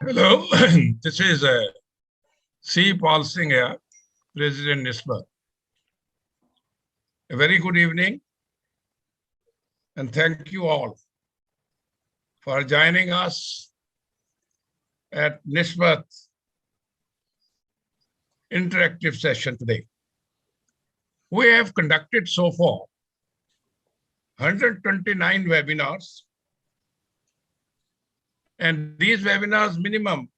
Hello, this is C. Paul Singh here, President NISSMAT. A very good evening, and thank you all for joining us at NISSMAT interactive session today. We have conducted so far 129 webinars, and these webinars minimum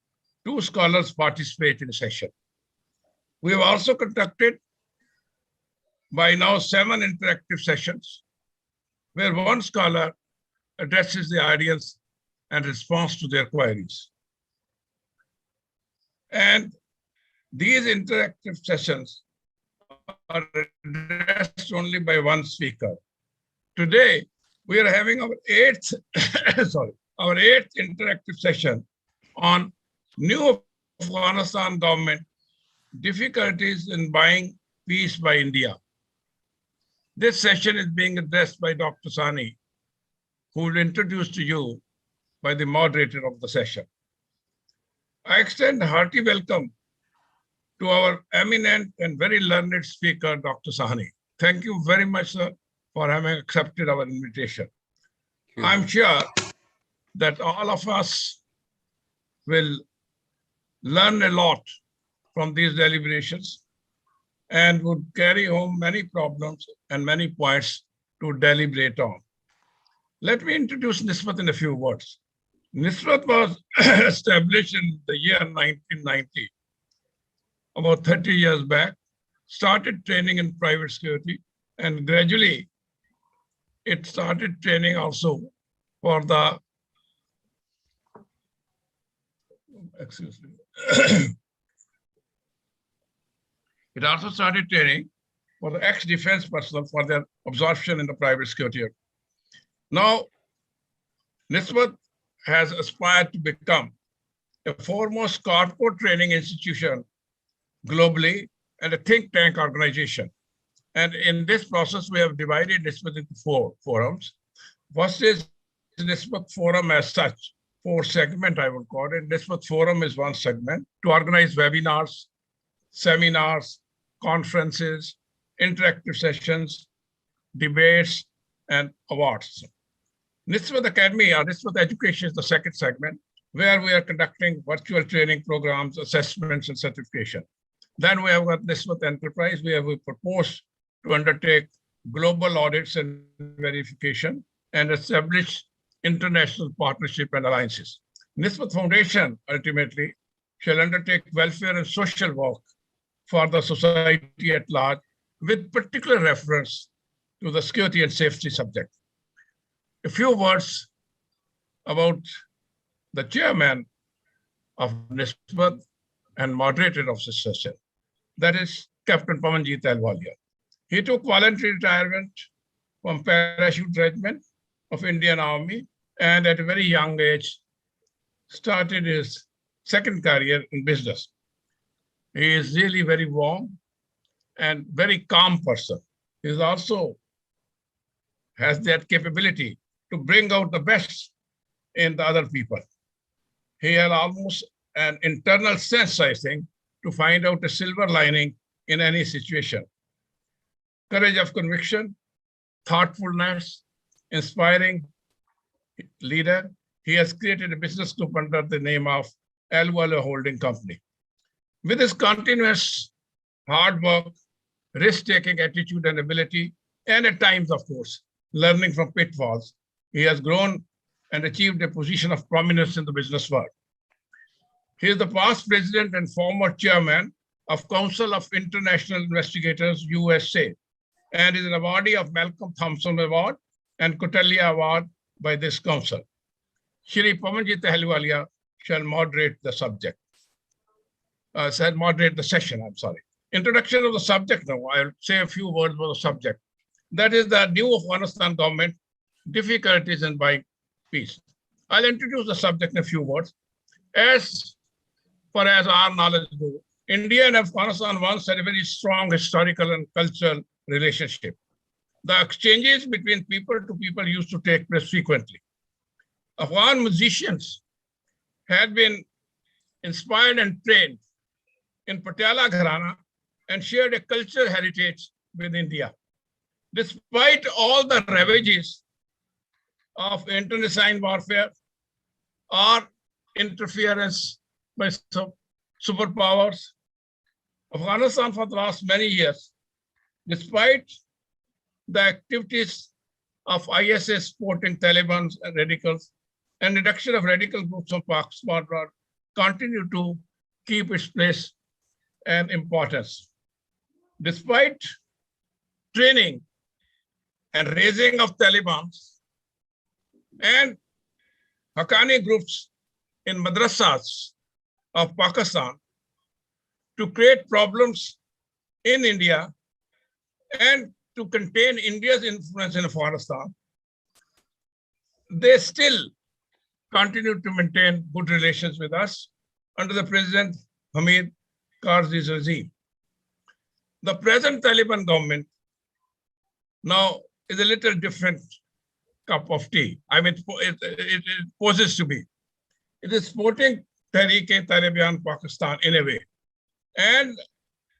2 scholars participate in a session. We have also conducted by now 7 interactive sessions where 1 scholar addresses the audience and responds to their queries. And these interactive sessions are addressed only by 1 speaker. Today, we are having our 8th, our 8th interactive session on new Afghanistan government, difficulties in buying peace by India. This session is being addressed by Dr. Sani, who will introduce to you by the moderator of the session. I extend a hearty welcome to our eminent and very learned speaker, Dr. Sani. Thank you very much, sir, for having accepted our invitation. I'm sure that all of us will learn a lot from these deliberations and would carry home many problems and many points to deliberate on. Let me introduce NISSMAT in a few words. NISSMAT was established in the year 1990, about 30 years back, started training in private security, and gradually it started training also for the, excuse me, it also started training for the ex-defense personnel for their absorption in the private security. Now, NISSMAT has aspired to become a foremost corporate training institution globally and a think tank organization. And in this process, we have divided NISSMAT into 4 forums. First is NISSMAT forum as such, 4 segment I would call it. NISSMAT forum is 1 segment to organize webinars, seminars, conferences, interactive sessions, debates, and awards. NISSMAT Academy or NISSMAT Education is the 2nd segment, where we are conducting virtual training programs, assessments, and certification. Then we have got NISSMAT Enterprise, where we propose to undertake global audits and verification and establish international partnership and alliances. NISSMAT Foundation ultimately shall undertake welfare and social work for the society at large, with particular reference to the security and safety subject. A few words about the chairman of NISSMAT and moderator of this session. That is Captain Pavanjit Ahluwalia. He took voluntary retirement from Parachute Regiment of Indian Army and at a very young age started his 2nd career in business. He is really very warm and very calm person. He also has that capability to bring out the best in the other people. He has almost an internal sense, I think, to find out a silver lining in any situation. Courage of conviction, thoughtfulness, inspiring leader. He has created a business group under the name of Ahluwalia Holding Company. With his continuous hard work, risk-taking attitude and ability, and at times, of course, learning from pitfalls, he has grown and achieved a position of prominence in the business world. He is the past president and former chairman of Council of International Investigators, USA, and is an awardee of Malcolm Thompson Award and Kotelia Award by this council. Shri Pavanjit Ahluwalia shall moderate the subject. Moderate the session, I'm sorry. Introduction of the subject now. I'll say a few words about the subject. That is the new Afghanistan government, difficulties in buying peace. I'll introduce the subject in a few words. As far as our knowledge goes, India and Afghanistan once had a very strong historical and cultural relationship. The exchanges between people to people used to take place frequently. Afghan musicians had been inspired and trained in Patiala Gharana and shared a cultural heritage with India. Despite all the ravages of internecine warfare or interference by superpowers, Afghanistan for the last many years, despite the activities of ISA supporting Taliban and radicals and reduction of radical groups on Pakistan, continue to keep its place and importance. Despite training and raising of Taliban and Haqqani groups in madrasas of Pakistan to create problems in India and to contain India's influence in Afghanistan, they still continue to maintain good relations with us under the President Hamid Karzai's regime. The present Taliban government now is a little different cup of tea. I mean, it poses to be. It is supporting Tehreek-e-Taliban Pakistan in a way. And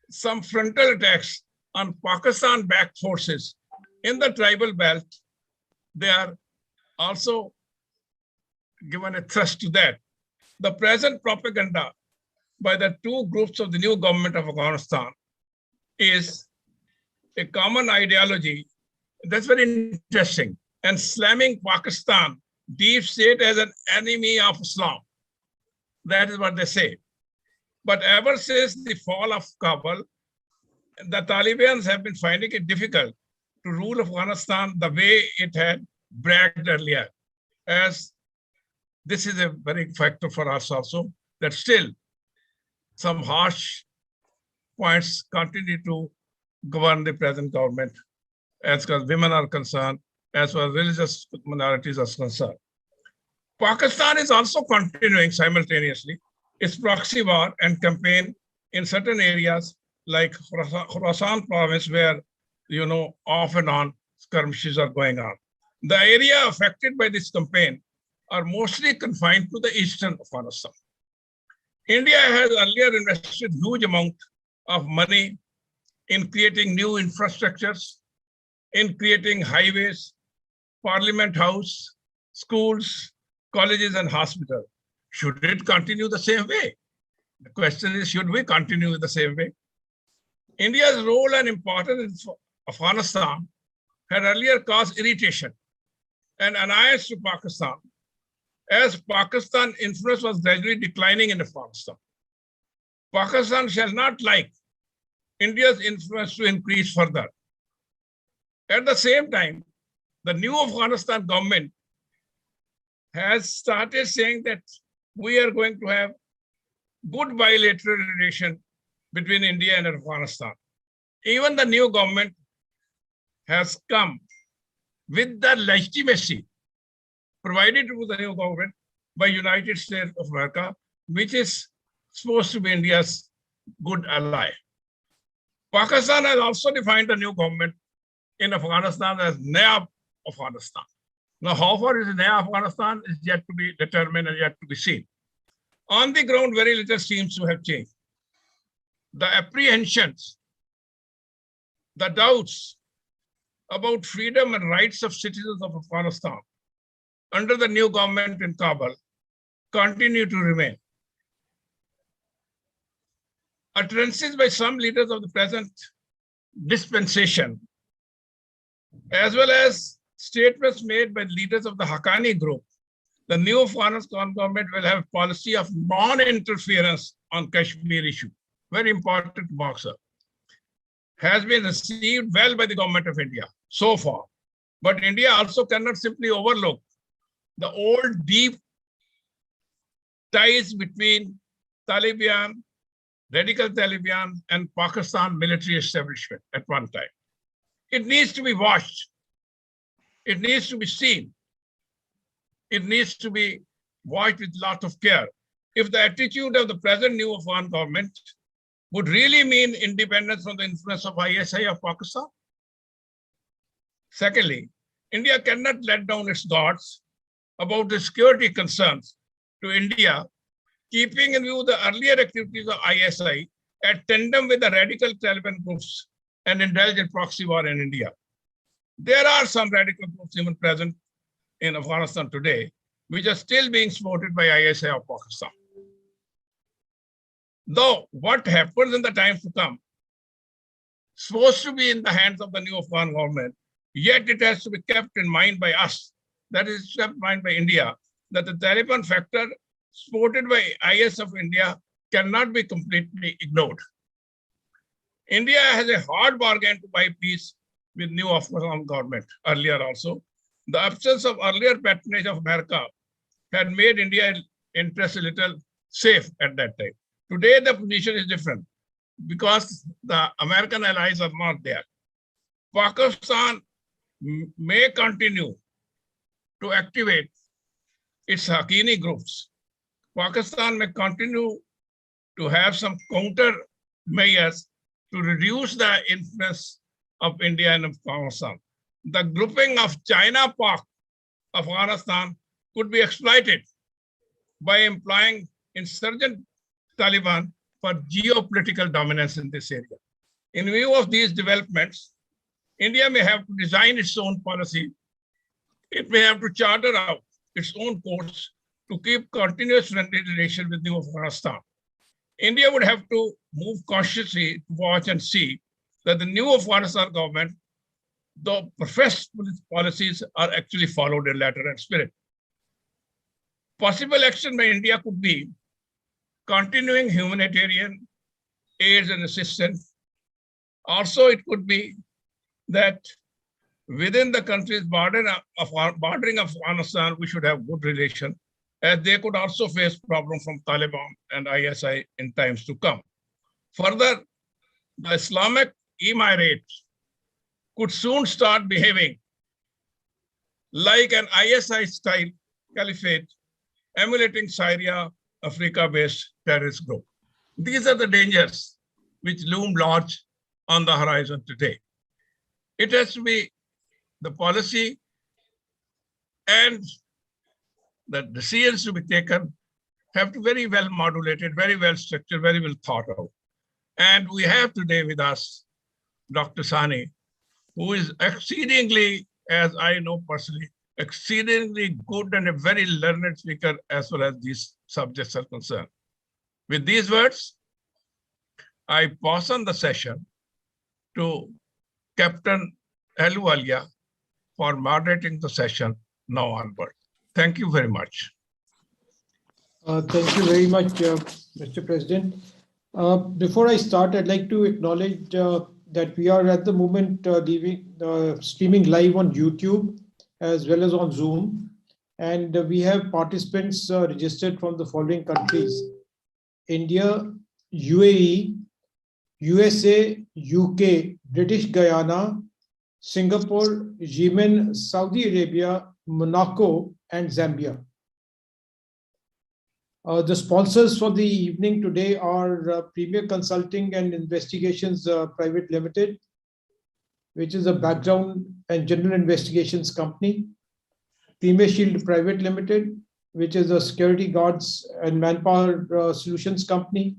some frontal attacks on Pakistan-backed forces in the tribal belt, they are also given a thrust to that. The present propaganda by the two groups of the new government of Afghanistan is a common ideology that's very interesting, and slamming Pakistan deep state as an enemy of Islam. That is what they say. But ever since the fall of Kabul, the Taliban have been finding it difficult to rule Afghanistan the way it had bragged earlier, as this is a very factor for us also, that still some harsh points continue to govern the present government as far as women are concerned, as far as religious minorities are concerned. Pakistan is also continuing simultaneously its proxy war and campaign in certain areas like Khorasan province, where, off and on skirmishes are going on. The area affected by this campaign are mostly confined to the eastern Afghanistan. India has earlier invested huge amount of money in creating new infrastructures, in creating highways, Parliament House, schools, colleges, and hospitals. Should it continue the same way? The question is, should we continue the same way? India's role and importance in Afghanistan had earlier caused irritation and annoyance to Pakistan, as Pakistan's influence was gradually declining in Afghanistan. Pakistan shall not like India's influence to increase further. At the same time, the new Afghanistan government has started saying that we are going to have good bilateral relation between India and Afghanistan. Even the new government has come with the legitimacy provided to the new government by United States of America, which is supposed to be India's good ally. Pakistan has also defined the new government in Afghanistan as Naya Afghanistan. Now, how far is Naya Afghanistan is yet to be determined and yet to be seen. On the ground, very little seems to have changed. The apprehensions, the doubts about freedom and rights of citizens of Afghanistan under the new government in Kabul continue to remain. Utterances by some leaders of the present dispensation, as well as statements made by leaders of the Haqqani group, the new Afghanistan government will have a policy of non-interference on Kashmir issue. Very important mark, sir. Has been received well by the government of India so far. But India also cannot simply overlook the old deep ties between Taliban, radical Taliban, and Pakistan military establishment at one time. It needs to be watched. It needs to be seen. It needs to be watched with a lot of care. If the attitude of the present new Afghan government would really mean independence from the influence of ISI of Pakistan. Secondly, India cannot let down its guards about the security concerns to India keeping in view the earlier activities of ISI at tandem with the radical Taliban groups and indulge in proxy war in India. There are some radical groups even present in Afghanistan today, which are still being supported by ISI of Pakistan. Though what happens in the times to come, supposed to be in the hands of the new Afghan government, yet it has to be kept in mind by us, that is kept in mind by India, that the Taliban factor supported by IS of India cannot be completely ignored. India has a hard bargain to buy peace with new Afghan government earlier also. The absence of earlier patronage of America had made India's interest a little safe at that time. Today, the position is different because the American allies are not there. Pakistan may continue to activate its Haqqani groups. Pakistan may continue to have some counter measures to reduce the influence of India in Afghanistan. The grouping of China, Pak, Afghanistan could be exploited by employing insurgent Taliban for geopolitical dominance in this area. In view of these developments, India may have to design its own policy. It may have to charter out its own course to keep continuous friendly relations with New Afghanistan. India would have to move cautiously to watch and see that the new Afghanistan government, the professed policies are actually followed in letter and spirit. Possible action by India could be continuing humanitarian aid and assistance. Also, it could be that within the country's bordering Afghanistan, we should have good relations, as they could also face problems from Taliban and ISI in times to come. Further, the Islamic Emirates could soon start behaving like an ISI-style caliphate, emulating Syria, Africa-based terrorist group. These are the dangers which loom large on the horizon today. It has to be the policy and the decisions to be taken have to be very well modulated, very well structured, very well thought out. And we have today with us Dr. Sani, who is exceedingly, as I know personally, exceedingly good and a very learned speaker as well as these subjects are concerned. With these words, I pass on the session to Captain Ahluwalia for moderating the session now onward. Thank you very much. Thank you very much, Mr. President. Before I start, I'd like to acknowledge that we are at the moment streaming live on YouTube as well as on Zoom. And we have participants registered from the following countries: India, UAE, USA, UK, British Guyana, Singapore, Yemen, Saudi Arabia, Monaco, and Zambia. The sponsors for the evening today are Premier Consulting and Investigations Private Limited, which is a background and general investigations company. Premier Shield Private Limited, which is a security guards and manpower solutions company.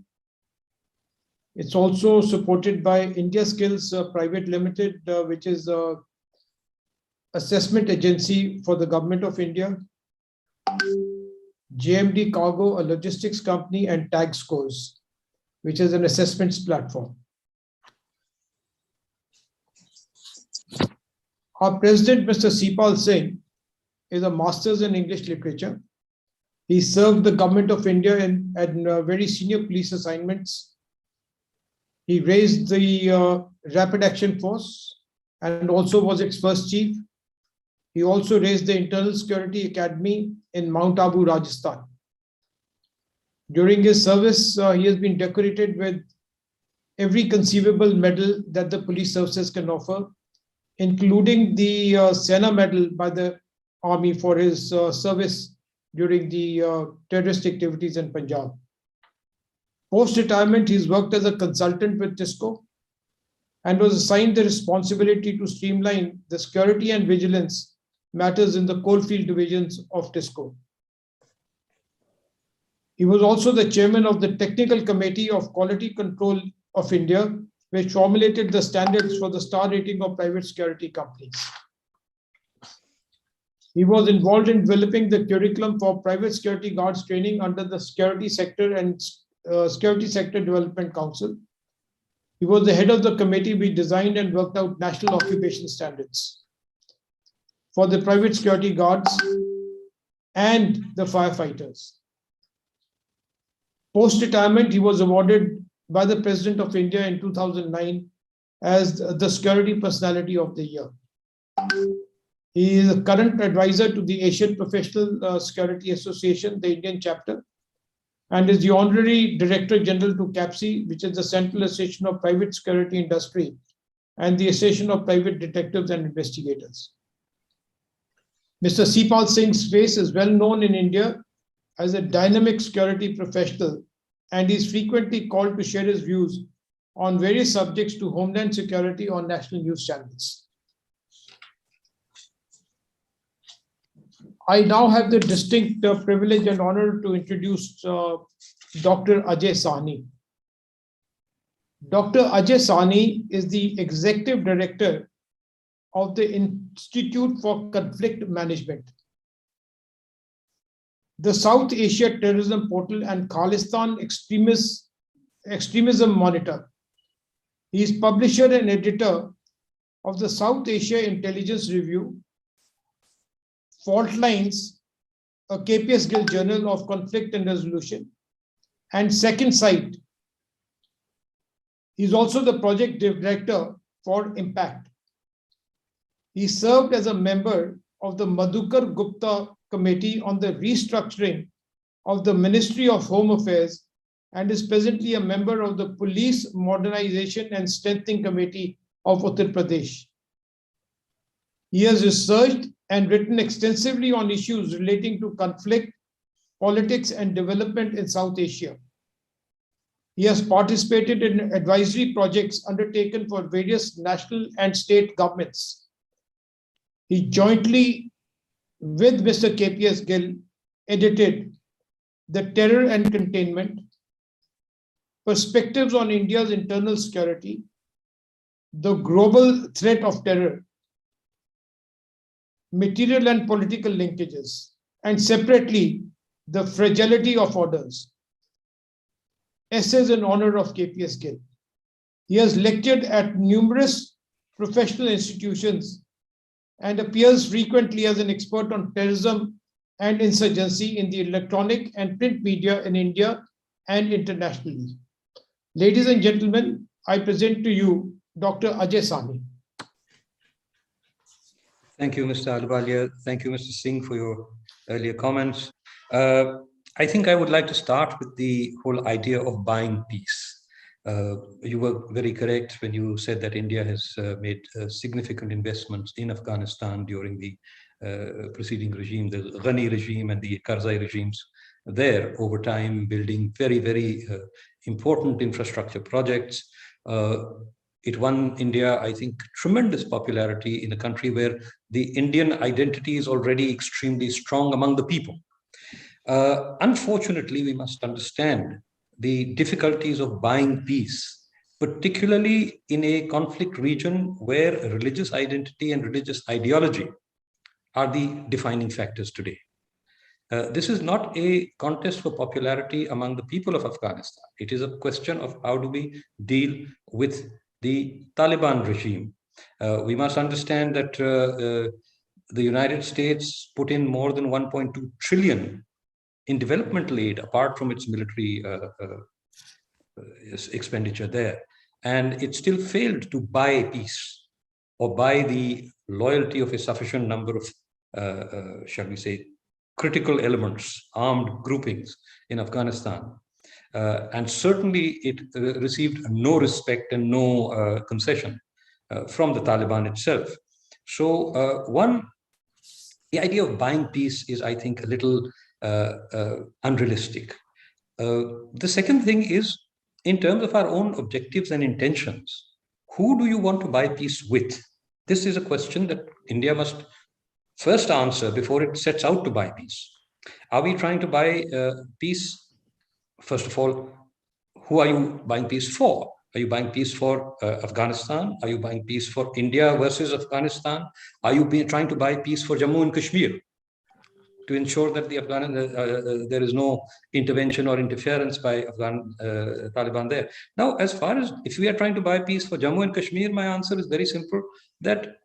It's also supported by India Skills Private Limited, which is an assessment agency for the Government of India. JMD Cargo, a logistics company, and Tag Scores, which is an assessments platform. Our president, Mr. Sipal Singh, is a master's in English literature. He served the Government of India in very senior police assignments. He raised the Rapid Action Force and also was its first chief. He also raised the Internal Security Academy in Mount Abu, Rajasthan. During his service, he has been decorated with every conceivable medal that the police services can offer, including the Sena Medal by the Army for his service during the terrorist activities in Punjab. Post-retirement, he's worked as a consultant with TISCO and was assigned the responsibility to streamline the security and vigilance matters in the coalfield divisions of TISCO. He was also the chairman of the Technical Committee of Quality Control of India, which formulated the standards for the star rating of private security companies. He was involved in developing the curriculum for private security guards training under the Security Sector and Security Sector Development Council. He was the head of the committee which designed and worked out national occupation standards for the private security guards and the firefighters. Post-retirement, he was awarded by the President of India in 2009 as the Security Personality of the Year. He is a current advisor to the Asian Professional Security Association, the Indian chapter, and is the Honorary Director General to CAPSI, which is the Central Association of Private Security Industry and the Association of Private Detectives and Investigators. Mr. Sipal Singh's face is well known in India as a dynamic security professional, and is frequently called to share his views on various subjects to Homeland Security on national news channels. I now have the distinct privilege and honor to introduce Dr. Ajay Sani. Dr. Ajay Sani is the Executive Director of the Institute for Conflict Management, the South Asia Terrorism Portal, and Khalistan Extremism Monitor. He is publisher and editor of the South Asia Intelligence Review, Fault Lines, a KPS Gill Journal of Conflict and Resolution, and Second Sight. He is also the project director for Impact. He served as a member of the Madhukar Gupta Committee on the restructuring of the Ministry of Home Affairs and is presently a member of the Police Modernization and Strengthening Committee of Uttar Pradesh. He has researched and written extensively on issues relating to conflict, politics, and development in South Asia. He has participated in advisory projects undertaken for various national and state governments. He jointly with Mr. KPS Gill edited The Terror and Containment, Perspectives on India's Internal Security, The Global Threat of Terror, Material and Political Linkages, and separately, The Fragility of Orders, Essays in honor of KPS Gill. He has lectured at numerous professional institutions and appears frequently as an expert on terrorism and insurgency in the electronic and print media in India and internationally. Ladies and gentlemen, I present to you Dr. Ajay Sani. Thank you, Mr. Ahluwalia. Thank you, Mr. Singh, for your earlier comments. I think I would like to start with the whole idea of buying peace. You were very correct when you said that India has made significant investments in Afghanistan during the preceding regime, the Ghani regime and the Karzai regimes there over time, building very, very important infrastructure projects. It won India, I think, tremendous popularity in a country where the Indian identity is already extremely strong among the people. Unfortunately, we must understand the difficulties of buying peace, particularly in a conflict region where religious identity and religious ideology are the defining factors today. This is not a contest for popularity among the people of Afghanistan. It is a question of how do we deal with the Taliban regime. We must understand that the United States put in more than 1.2 trillion in developmental aid, apart from its military expenditure there. And it still failed to buy peace or buy the loyalty of a sufficient number of, shall we say, critical elements, armed groupings in Afghanistan. And certainly it received no respect and no concession from the Taliban itself. So the idea of buying peace is, I think, a little unrealistic. The second thing is, in terms of our own objectives and intentions, who do you want to buy peace with? This is a question that India must first answer before it sets out to buy peace. Are we trying to buy peace first of all, who are you buying peace for? Are you buying peace for Afghanistan? Are you buying peace for India versus Afghanistan? Are you trying to buy peace for Jammu and Kashmir to ensure that there is no intervention or interference by Taliban there? Now, as far as if we are trying to buy peace for Jammu and Kashmir, my answer is very simple, that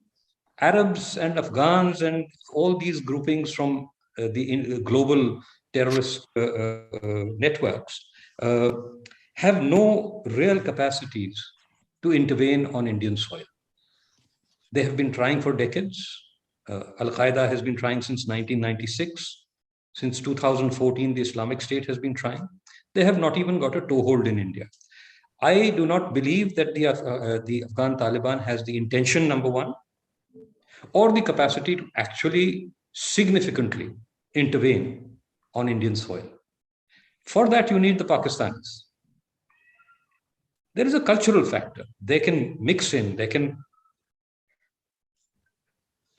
Arabs and Afghans and all these groupings from the global terrorist networks have no real capacities to intervene on Indian soil. They have been trying for decades. Al-Qaeda has been trying since 1996. Since 2014, the Islamic State has been trying. They have not even got a toehold in India. I do not believe that the Afghan Taliban has the intention, number one, or the capacity to actually significantly intervene on Indian soil. For that, you need the Pakistanis. There is a cultural factor. They can mix in, they can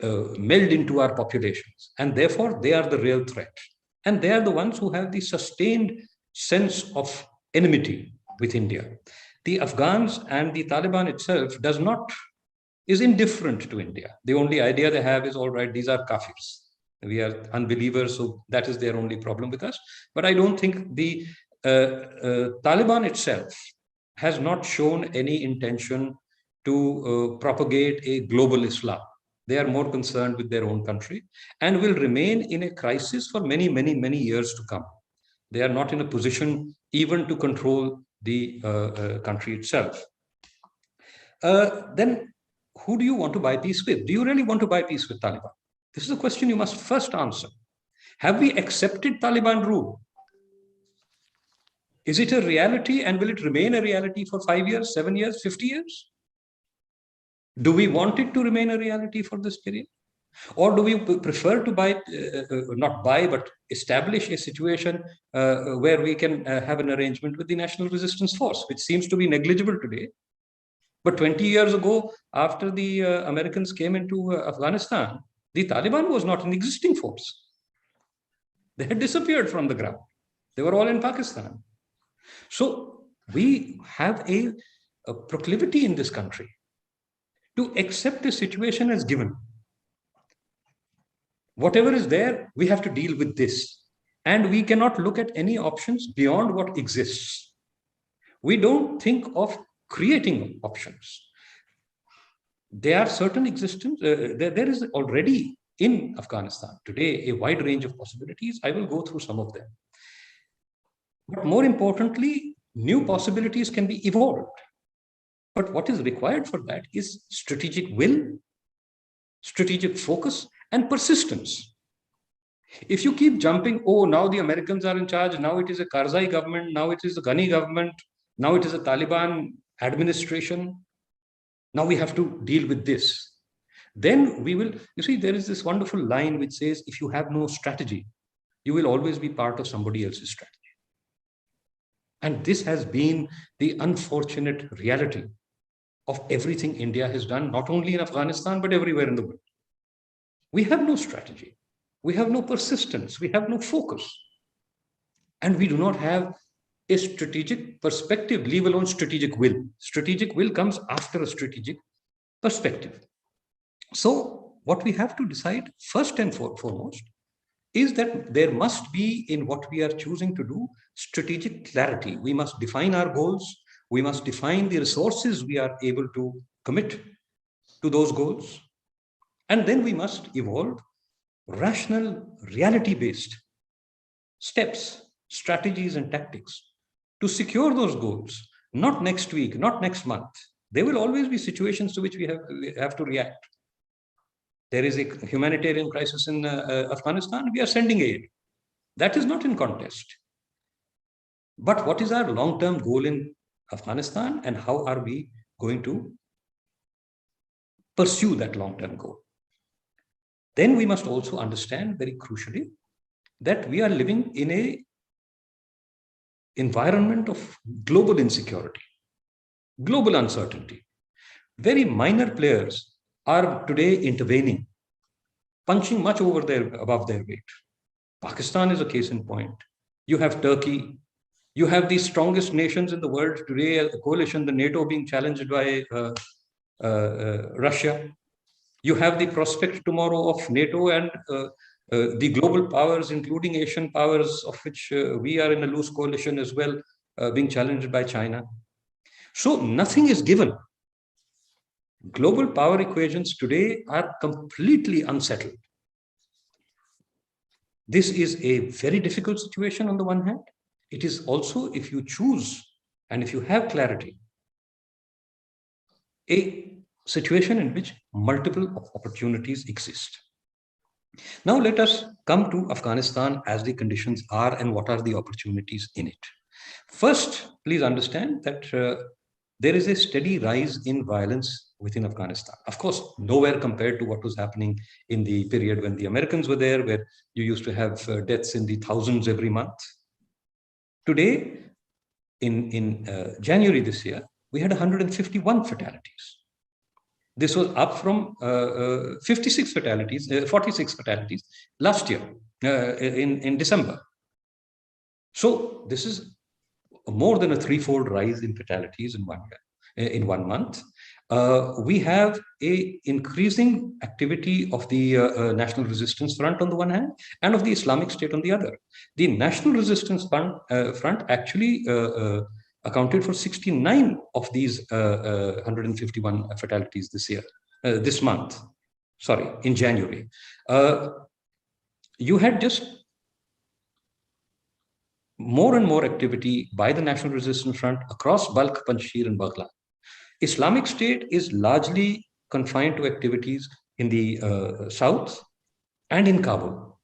meld into our populations, and therefore they are the real threat. And they are the ones who have the sustained sense of enmity with India. The Afghans and the Taliban itself is indifferent to India. The only idea they have is, all right, these are kafirs. We are unbelievers, so that is their only problem with us. But I don't think the Taliban itself has not shown any intention to propagate a global Islam. They are more concerned with their own country and will remain in a crisis for many, many, many years to come. They are not in a position even to control the country itself. Then who do you want to buy peace with? Do you really want to buy peace with Taliban? This is a question you must first answer. Have we accepted Taliban rule? Is it a reality, and will it remain a reality for 5 years, 7 years, 50 years? Do we want it to remain a reality for this period? Or do we prefer to not buy, but establish a situation where we can have an arrangement with the National Resistance Force, which seems to be negligible today. But 20 years ago, after the Americans came into Afghanistan, the Taliban was not an existing force. They had disappeared from the ground. They were all in Pakistan. So we have a proclivity in this country to accept the situation as given. Whatever is there, we have to deal with this. And we cannot look at any options beyond what exists. We don't think of creating options. There are certain existence, there is already in Afghanistan today a wide range of possibilities. I will go through some of them. But more importantly, new possibilities can be evolved. But what is required for that is strategic will, strategic focus, and persistence. If you keep jumping, oh, now the Americans are in charge, now it is a Karzai government, now it is the Ghani government, now it is a Taliban administration, now we have to deal with this. Then we will, you see, there is this wonderful line which says, if you have no strategy, you will always be part of somebody else's strategy. And this has been the unfortunate reality of everything India has done, not only in Afghanistan, but everywhere in the world. We have no strategy. We have no persistence. We have no focus. And we do not have a strategic perspective, leave alone strategic will. Strategic will comes after a strategic perspective. So what we have to decide first and foremost is that there must be, in what we are choosing to do, strategic clarity. We must define our goals. We must define the resources we are able to commit to those goals. And then we must evolve rational, reality-based steps, strategies, and tactics to secure those goals, not next week, not next month. There will always be situations to which we have to react. There is a humanitarian crisis in Afghanistan. We are sending aid. That is not in contest. But what is our long-term goal in Afghanistan, and how are we going to pursue that long-term goal? Then we must also understand very crucially that we are living in an environment of global insecurity, global uncertainty. Very minor players are today intervening, punching much above their weight. Pakistan is a case in point. You have Turkey, You have the strongest nations in the world today, a coalition, the NATO, being challenged by Russia. You have the prospect tomorrow of NATO and the global powers, including Asian powers, of which we are in a loose coalition as well, being challenged by China. So nothing is given. Global power equations today are completely unsettled. This is a very difficult situation on the one hand. It is also, if you choose and if you have clarity, a situation in which multiple opportunities exist. Now let us come to Afghanistan as the conditions are and what are the opportunities in it. First, please understand that there is a steady rise in violence within Afghanistan. Of course, nowhere compared to what was happening in the period when the Americans were there, where you used to have deaths in the thousands every month. Today, in January this year, we had 151 fatalities. This was up from 46 fatalities, 46 fatalities last year in December. So this is more than a threefold rise in fatalities in 1 year, in 1 month. We have a increasing activity of the National Resistance Front on the one hand and of the Islamic State on the other. The National Resistance Front actually accounted for 69 of these 151 fatalities this year, this month, sorry, in January. You had just more and more activity by the National Resistance Front across Balkh, Panjshir and Baghlan. Islamic State is largely confined to activities in the south and in Kabul.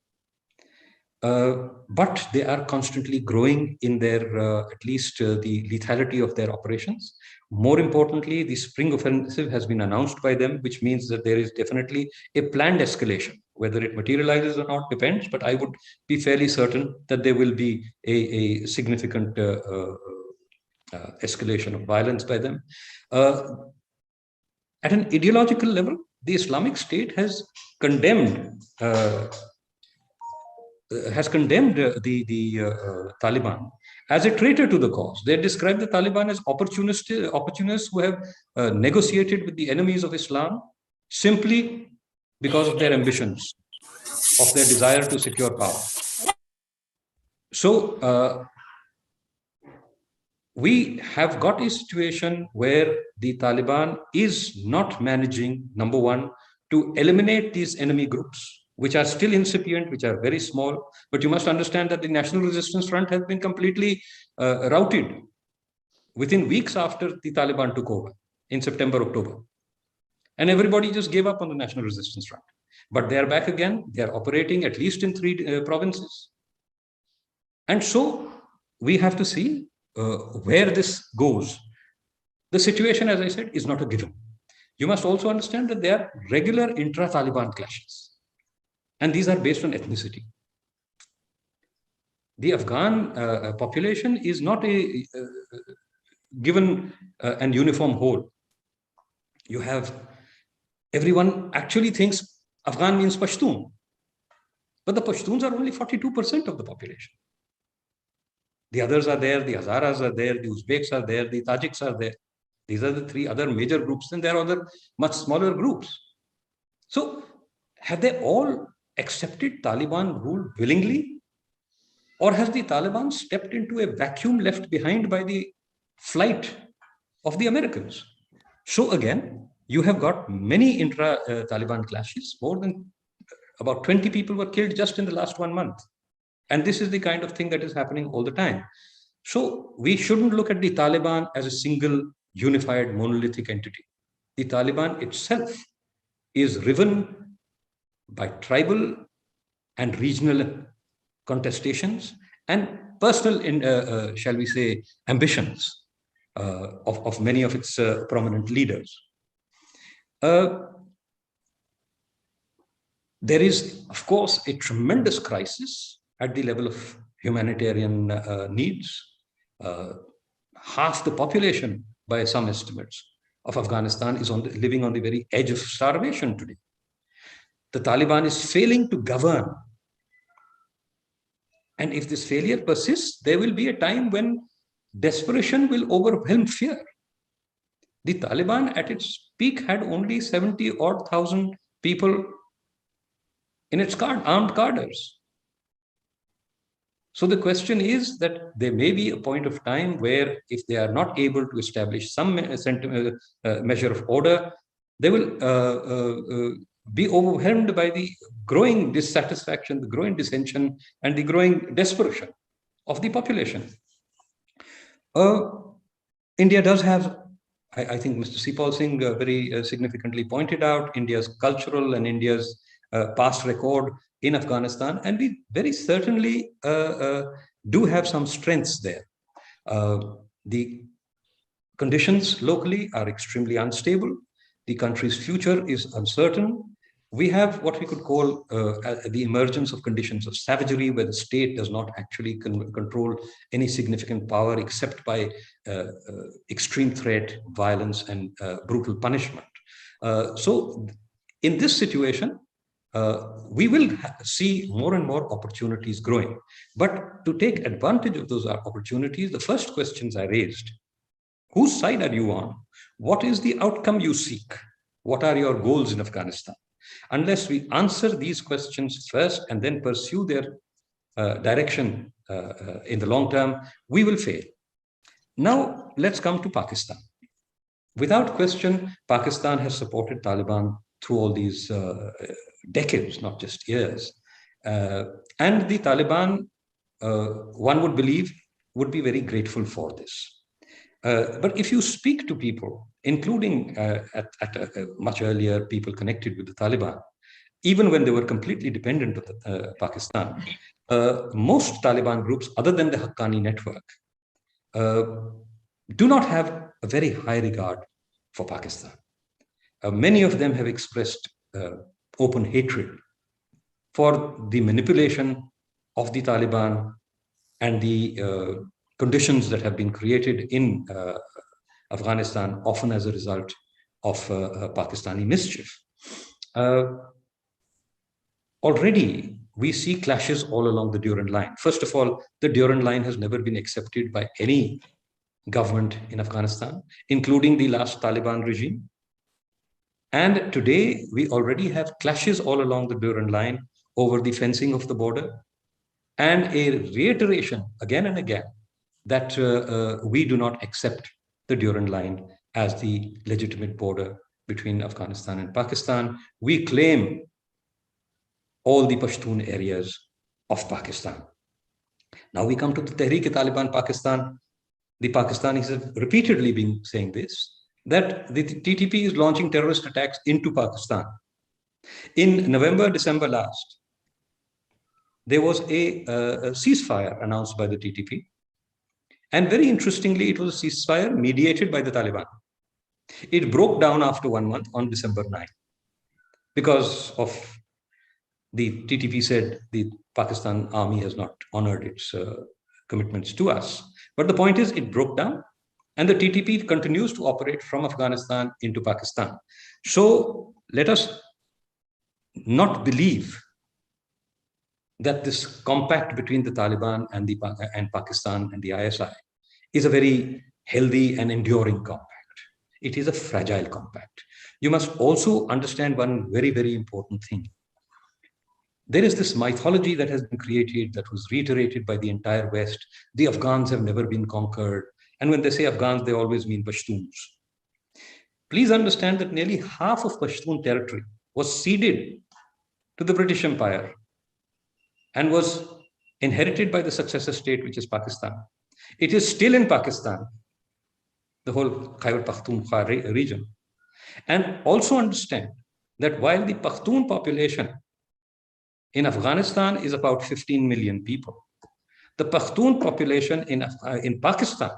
But they are constantly growing in their, at least the lethality of their operations. More importantly, the spring offensive has been announced by them, which means that there is definitely a planned escalation. Whether it materializes or not depends, but I would be fairly certain that there will be a significant escalation of violence by them. At an ideological level, the Islamic State has condemned the Taliban as a traitor to the cause. They describe the Taliban as opportunists who have negotiated with the enemies of Islam simply because of their ambitions, of their desire to secure power. So we have got a situation where the Taliban is not managing, number one, to eliminate these enemy groups, which are still incipient, which are very small. But you must understand that the National Resistance Front has been completely routed within weeks after the Taliban took over in September, October. And everybody just gave up on the National Resistance Front. But they are back again. They are operating at least in 3 provinces. And so we have to see where this goes. The situation, as I said, is not a given. You must also understand that there are regular intra-Taliban clashes. And these are based on ethnicity. The Afghan population is not a given and uniform whole. You have, everyone actually thinks Afghan means Pashtun. But the Pashtuns are only 42% of the population. The others are there, the Hazaras are there, the Uzbeks are there, the Tajiks are there. These are the 3 other major groups, and there are other much smaller groups. So have they all accepted Taliban rule willingly? Or has the Taliban stepped into a vacuum left behind by the flight of the Americans? So again, you have got many intra-Taliban clashes. More than about 20 people were killed just in the last 1 month. And this is the kind of thing that is happening all the time. So we shouldn't look at the Taliban as a single, unified, monolithic entity. The Taliban itself is riven by tribal and regional contestations and personal, shall we say, ambitions of many of its prominent leaders. There is, of course, a tremendous crisis at the level of humanitarian needs. Half the population, by some estimates, of Afghanistan is living on the very edge of starvation today. The Taliban is failing to govern And if this failure persists, there will be a time when desperation will overwhelm fear. The Taliban at its peak had only 70-odd thousand people in its armed cadres. So the question is that there may be a point of time where if they are not able to establish some measure of order, they will be overwhelmed by the growing dissatisfaction, the growing dissension, and the growing desperation of the population. India does have, I think Mr. Sipal Singh very significantly pointed out, India's cultural and India's past record in Afghanistan, and we very certainly do have some strengths there. The conditions locally are extremely unstable. The country's future is uncertain. We have what we could call the emergence of conditions of savagery, where the state does not actually control any significant power except by extreme threat, violence, and brutal punishment. So in this situation, we will see more and more opportunities growing. But to take advantage of those opportunities, the first questions I raised: whose side are you on? What is the outcome you seek? What are your goals in Afghanistan? Unless we answer these questions first and then pursue their direction in the long term, we will fail. Now, let's come to Pakistan. Without question, Pakistan has supported Taliban through all these decades, not just years. And the Taliban, one would believe, would be very grateful for this. But if you speak to people, including at much earlier people connected with the Taliban, even when they were completely dependent on Pakistan, most Taliban groups, other than the Haqqani network, do not have a very high regard for Pakistan. Many of them have expressed open hatred for the manipulation of the Taliban and the conditions that have been created in Afghanistan, often as a result of Pakistani mischief. Already, we see clashes all along the Durand Line. First of all, the Durand Line has never been accepted by any government in Afghanistan, including the last Taliban regime. And today, we already have clashes all along the Durand Line over the fencing of the border, and a reiteration again and again that we do not accept the Durand Line as the legitimate border between Afghanistan and Pakistan. We claim all the Pashtun areas of Pakistan. Now we come to the Tehreek-e-Taliban Pakistan. The Pakistanis have repeatedly been saying this, that the TTP is launching terrorist attacks into Pakistan. In November, December last, there was a ceasefire announced by the TTP. And very interestingly, it was a ceasefire mediated by the Taliban. It broke down after 1 month on December 9 because of the TTP said the Pakistan army has not honored its commitments to us. But the point is, it broke down, and the TTP continues to operate from Afghanistan into Pakistan. So let us not believe that this compact between the Taliban and Pakistan and the ISI is a very healthy and enduring compact. It is a fragile compact. You must also understand one very, very important thing. There is this mythology that has been created that was reiterated by the entire West. The Afghans have never been conquered. And when they say Afghans, they always mean Pashtuns. Please understand that nearly half of Pashtun territory was ceded to the British Empire and was inherited by the successor state, which is Pakistan. It is still in Pakistan, the whole Khyber Pakhtunkhwa region. And also understand that while the Pashtun population in Afghanistan is about 15 million people, the Pashtun population in Pakistan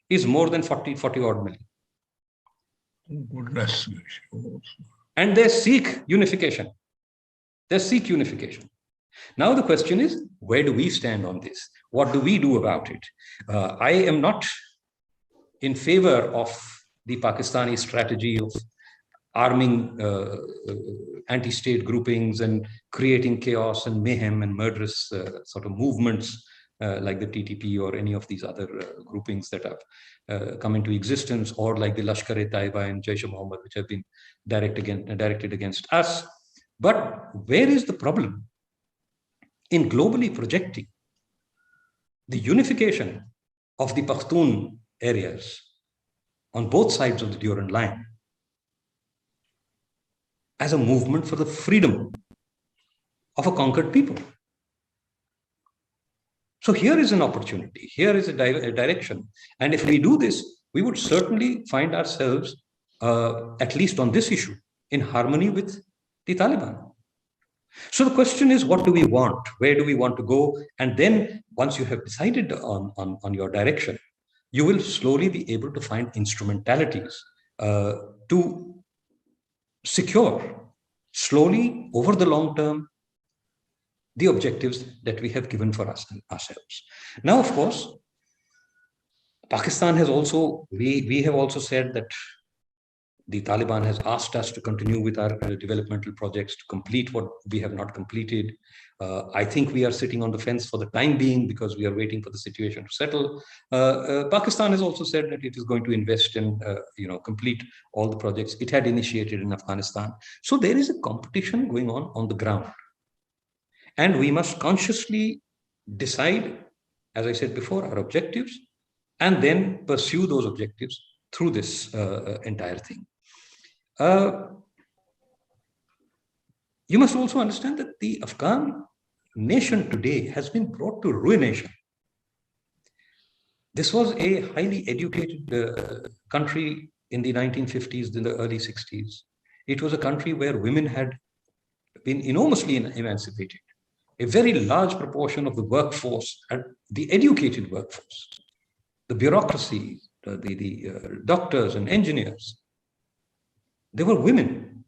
is more than 40 odd million. Goodness. And they seek unification. They seek unification. Now the question is, where do we stand on this? What do we do about it? I am not in favor of the Pakistani strategy of arming anti-state groupings and creating chaos and mayhem and murderous sort of movements like the TTP or any of these other groupings that have come into existence, or like the Lashkar-e-Taiba and Jaish-e-Mohammed, which have been directed against us. But where is the problem in globally projecting the unification of the Pashtun areas on both sides of the Durand line as a movement for the freedom of a conquered people? So here is an opportunity, here is a direction. And if we do this, we would certainly find ourselves, at least on this issue, in harmony with the Taliban. So the question is, what do we want? Where do we want to go? And then once you have decided on your direction, you will slowly be able to find instrumentalities to secure slowly over the long term the objectives that we have given for ourselves. Now, of course, Pakistan has also, we have also said that the Taliban has asked us to continue with our developmental projects, to complete what we have not completed. I think we are sitting on the fence for the time being because we are waiting for the situation to settle. Pakistan has also said that it is going to invest and complete all the projects it had initiated in Afghanistan. So there is a competition going on the ground. And we must consciously decide, as I said before, our objectives, and then pursue those objectives through this entire thing. You must also understand that the Afghan nation today has been brought to ruination. This was a highly educated country in the 1950s, in the early 60s. It was a country where women had been enormously emancipated. A very large proportion of the workforce, and the educated workforce, the bureaucracy, the doctors and engineers, they were women.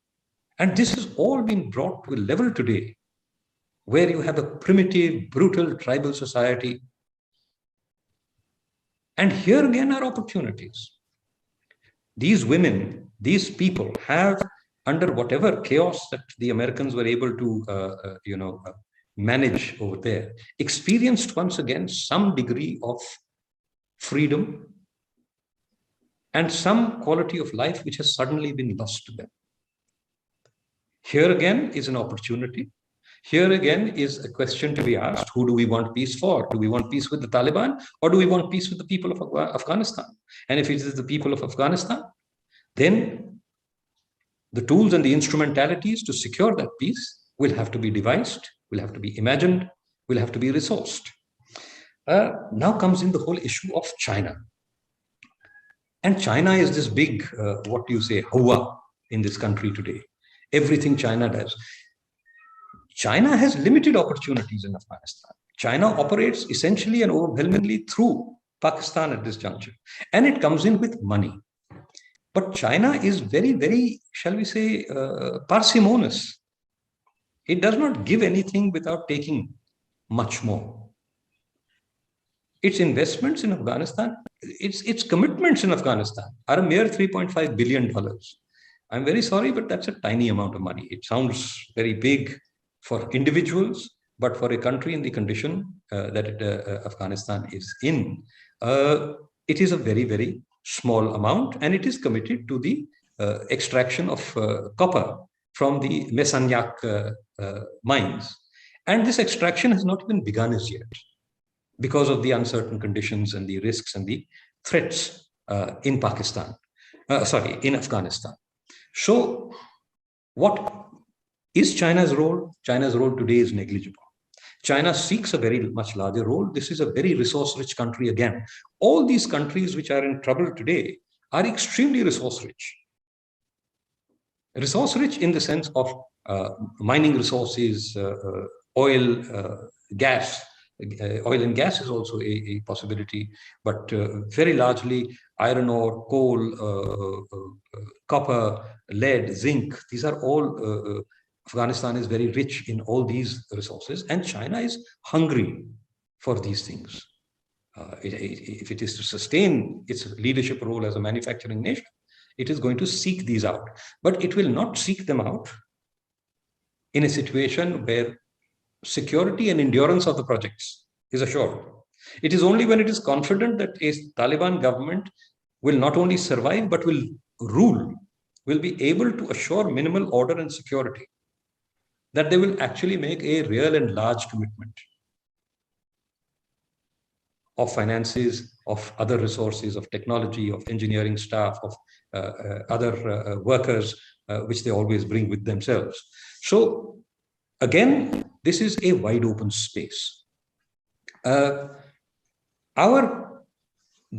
And this has all been brought to a level today where you have a primitive, brutal tribal society. And here again are opportunities. These women, these people have, under whatever chaos that the Americans were able to, manage over there, experienced once again some degree of freedom and some quality of life which has suddenly been lost to them. Here again is an opportunity. Here again is a question to be asked: who do we want peace for? Do we want peace with the Taliban, or do we want peace with the people of Afghanistan? And if it is the people of Afghanistan, then the tools and the instrumentalities to secure that peace will have to be devised, will have to be imagined, will have to be resourced. Now comes in the whole issue of China. And China is this big, Hawa in this country today. Everything China does. China has limited opportunities in Afghanistan. China operates essentially and overwhelmingly through Pakistan at this juncture. And it comes in with money. But China is very, very, shall we say, parsimonious. It does not give anything without taking much more. Its investments in Afghanistan, its commitments in Afghanistan are a mere $3.5 billion. I'm very sorry, but that's a tiny amount of money. It sounds very big for individuals, but for a country in the condition that Afghanistan is in, it is a very, very small amount, and it is committed to the extraction of copper from the Messanyak mines. And this extraction has not even begun as yet because of the uncertain conditions and the risks and the threats in Afghanistan. So what is China's role? China's role today is negligible. China seeks a very much larger role. This is a very resource-rich country again. All these countries which are in trouble today are extremely resource-rich. Resource-rich in the sense of mining resources, oil, gas. Oil and gas is also a possibility, but very largely iron ore, coal, copper, lead, zinc. These are all, Afghanistan is very rich in all these resources, and China is hungry for these things. If it is to sustain its leadership role as a manufacturing nation, it is going to seek these out, but it will not seek them out in a situation where security and endurance of the projects is assured. It is only when it is confident that a Taliban government will not only survive, but will rule, will be able to assure minimal order and security, that they will actually make a real and large commitment of finances, of other resources, of technology, of engineering staff, of other workers, which they always bring with themselves. So again, this is a wide open space. Our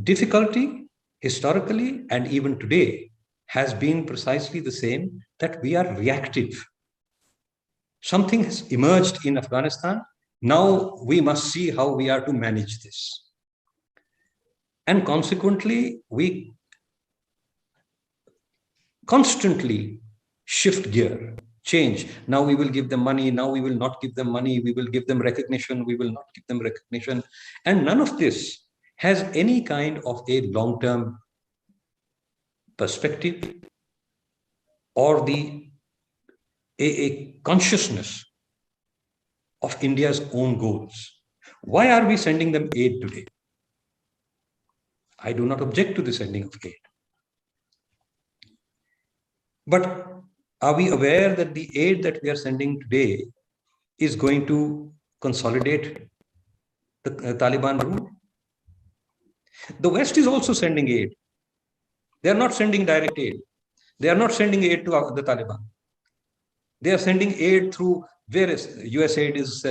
difficulty historically and even today has been precisely the same, that we are reactive. Something has emerged in Afghanistan. Now we must see how we are to manage this. And consequently, we constantly shift gear, change. Now we will give them money. Now we will not give them money. We will give them recognition. We will not give them recognition. And none of this has any kind of a long-term perspective or a consciousness of India's own goals. Why are we sending them aid today? I do not object to the sending of aid. But are we aware that the aid that we are sending today is going to consolidate the Taliban rule? The West is also sending aid. They are not sending direct aid. They are not sending aid to the Taliban. They are sending aid through various, USAID is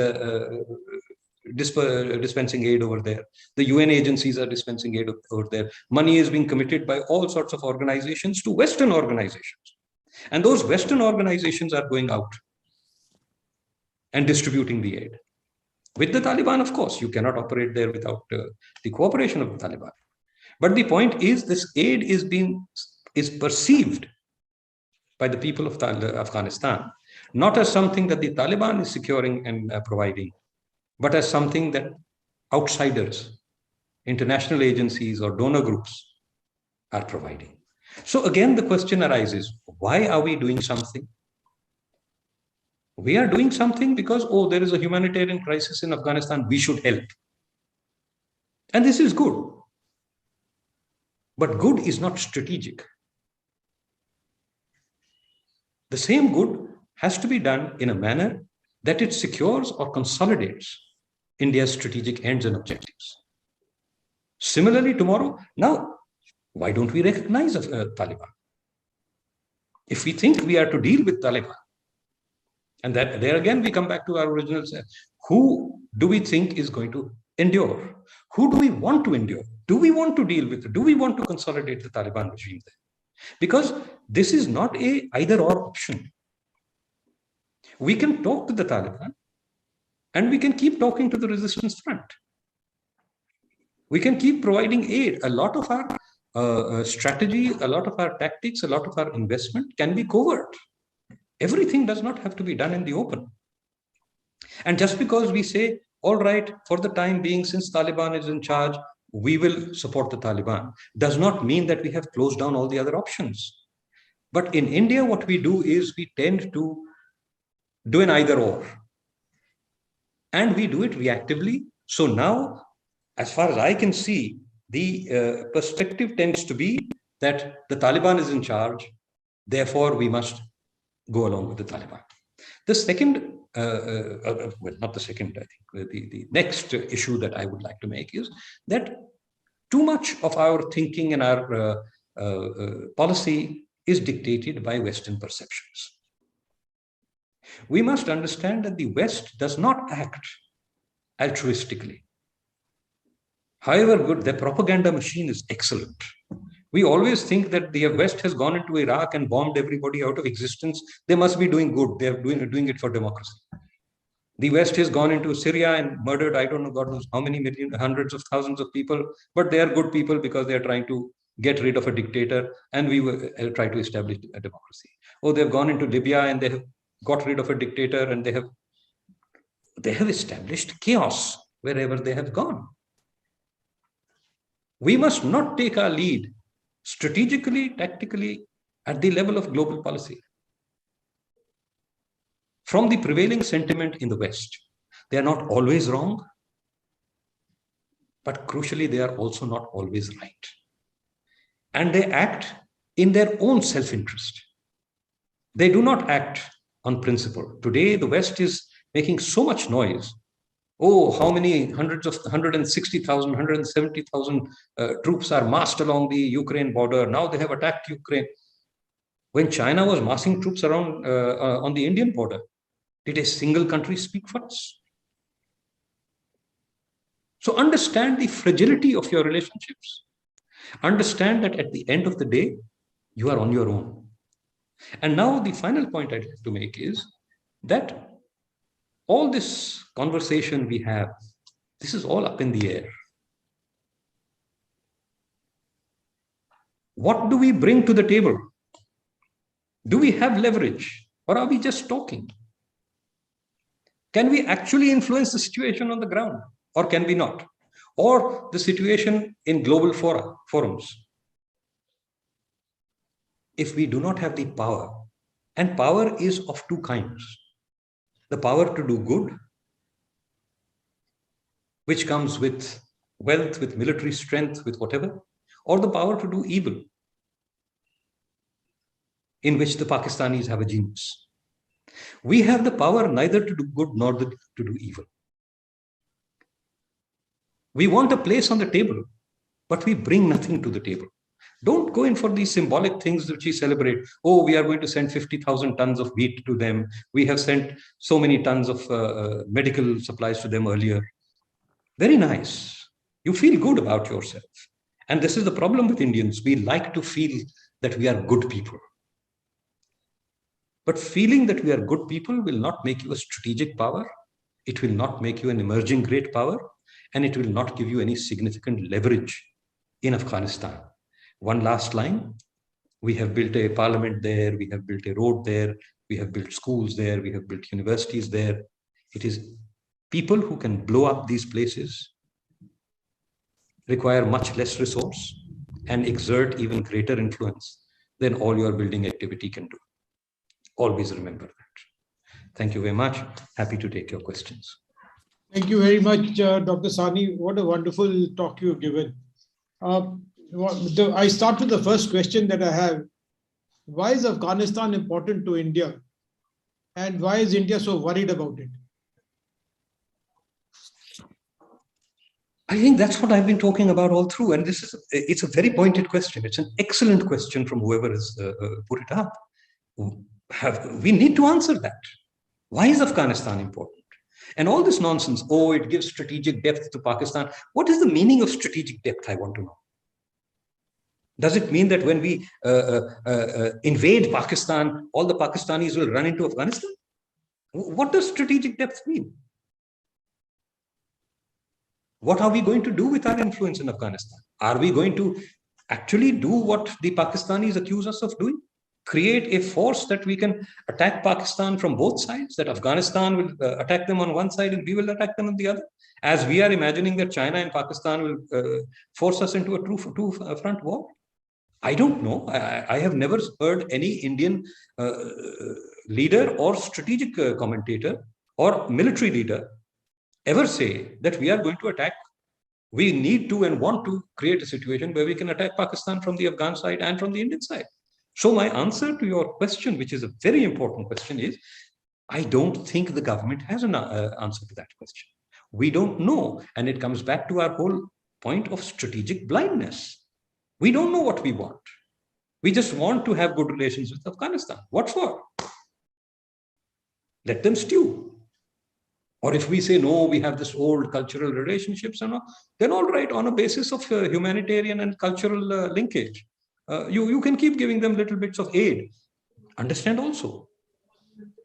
dispensing aid over there. The UN agencies are dispensing aid over there. Money is being committed by all sorts of organizations to Western organizations. And those Western organizations are going out and distributing the aid. With the Taliban, of course, you cannot operate there without the cooperation of the Taliban. But the point is, this aid is perceived by the people of Afghanistan, not as something that the Taliban is securing and providing, but as something that outsiders, international agencies or donor groups are providing. So again, the question arises, why are we doing something? We are doing something because, oh, there is a humanitarian crisis in Afghanistan, we should help. And this is good. But good is not strategic. The same good has to be done in a manner that it secures or consolidates India's strategic ends and objectives. Similarly, tomorrow, now, why don't we recognize Taliban? If we think we are to deal with Taliban, and that there again, we come back to our original sense. Who do we think is going to endure? Who do we want to endure? Do we want to deal with it? Do we want to consolidate the Taliban regime there? Because this is not a either or option. We can talk to the Taliban and we can keep talking to the resistance front. We can keep providing aid. A lot of our strategy, a lot of our tactics, a lot of our investment can be covert. Everything does not have to be done in the open. And just because we say, all right, for the time being, since Taliban is in charge, we will support the Taliban, does not mean that we have closed down all the other options. But in India, what we do is we tend to do an either or. And we do it reactively. So now, as far as I can see, the perspective tends to be that the Taliban is in charge, therefore we must go along with the Taliban. The second, well, not the second, I think, the next issue that I would like to make is that too much of our thinking and our policy is dictated by Western perceptions. We must understand that the West does not act altruistically. However good, the propaganda machine is excellent. We always think that the West has gone into Iraq and bombed everybody out of existence. They must be doing good. They are doing it for democracy. The West has gone into Syria and murdered, I don't know, God knows how many million, hundreds of thousands of people, but they are good people because they are trying to get rid of a dictator, and we will try to establish a democracy. Oh, they've gone into Libya and they have got rid of a dictator, and they have established chaos wherever they have gone. We must not take our lead strategically, tactically, at the level of global policy. From the prevailing sentiment in the West, they are not always wrong, but crucially, they are also not always right. And they act in their own self-interest. They do not act on principle. Today, the West is making so much noise. Oh, how many 160,000, 170,000 troops are massed along the Ukraine border. Now they have attacked Ukraine. When China was massing troops around on the Indian border, did a single country speak for us? So understand the fragility of your relationships. Understand that at the end of the day, you are on your own. And now the final point I'd like to make is that all this conversation we have, this is all up in the air. What do we bring to the table? Do we have leverage, or are we just talking? Can we actually influence the situation on the ground, or can we not? Or the situation in global forums? If we do not have the power, and power is of two kinds, the power to do good, which comes with wealth, with military strength, with whatever, or the power to do evil, in which the Pakistanis have a genius. We have the power neither to do good nor to do evil. We want a place on the table, but we bring nothing to the table. Don't go in for these symbolic things which we celebrate. Oh, we are going to send 50,000 tons of wheat to them. We have sent so many tons of medical supplies to them earlier. Very nice. You feel good about yourself. And this is the problem with Indians. We like to feel that we are good people. But feeling that we are good people will not make you a strategic power. It will not make you an emerging great power. And it will not give you any significant leverage in Afghanistan. One last line. We have built a parliament there. We have built a road there. We have built schools there. We have built universities there. It is people who can blow up these places, require much less resource, and exert even greater influence than all your building activity can do. Always remember that. Thank you very much. Happy to take your questions. Thank you very much, Dr. Sani. What a wonderful talk you've given. I start with the first question that I have. Why is Afghanistan important to India? And why is India so worried about it? I think that's what I've been talking about all through. And it's a very pointed question. It's an excellent question from whoever has put it up. We need to answer that. Why is Afghanistan important? And all this nonsense, oh, it gives strategic depth to Pakistan. What is the meaning of strategic depth, I want to know? Does it mean that when we invade Pakistan, all the Pakistanis will run into Afghanistan? What does strategic depth mean? What are we going to do with our influence in Afghanistan? Are we going to actually do what the Pakistanis accuse us of doing? Create a force that we can attack Pakistan from both sides, that Afghanistan will attack them on one side and we will attack them on the other, as we are imagining that China and Pakistan will force us into a two-front war? I don't know. I have never heard any Indian leader or strategic commentator or military leader ever say that we are going to attack. We need to and want to create a situation where we can attack Pakistan from the Afghan side and from the Indian side. So my answer to your question, which is a very important question, is I don't think the government has an answer to that question. We don't know. And it comes back to our whole point of strategic blindness. We don't know what we want. We just want to have good relations with Afghanistan. What for? Let them stew. Or if we say, no, we have this old cultural relationships, and all, then all right, on a basis of humanitarian and cultural linkage. You can keep giving them little bits of aid. Understand also,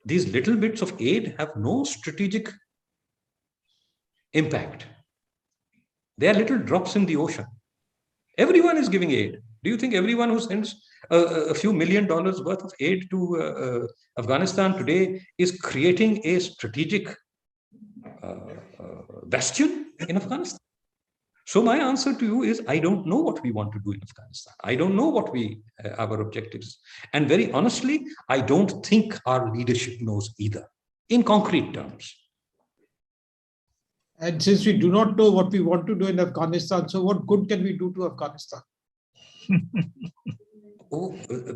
these little bits of aid have no strategic impact. They are little drops in the ocean. Everyone is giving aid. Do you think everyone who sends a few $1 million worth of aid to Afghanistan today is creating a strategic bastion in Afghanistan? So my answer to you is, I don't know what we want to do in Afghanistan. I don't know what our objectives. And very honestly, I don't think our leadership knows either, in concrete terms. And since we do not know what we want to do in Afghanistan, so what good can we do to Afghanistan?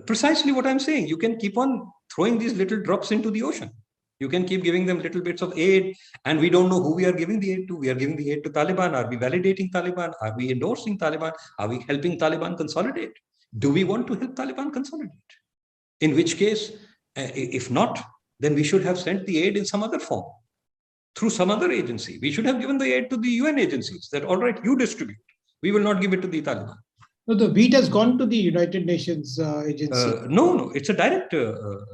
Precisely what I'm saying. You can keep on throwing these little drops into the ocean. You can keep giving them little bits of aid, and we don't know who we are giving the aid to. We are giving the aid to Taliban. Are we validating Taliban? Are we endorsing Taliban? Are we helping Taliban consolidate? Do we want to help Taliban consolidate? In which case, if not, then we should have sent the aid in some other form, through some other agency. We should have given the aid to the UN agencies that, all right, you distribute. We will not give it to the Taliban. No, the wheat has gone to the United Nations agency. No, it's a direct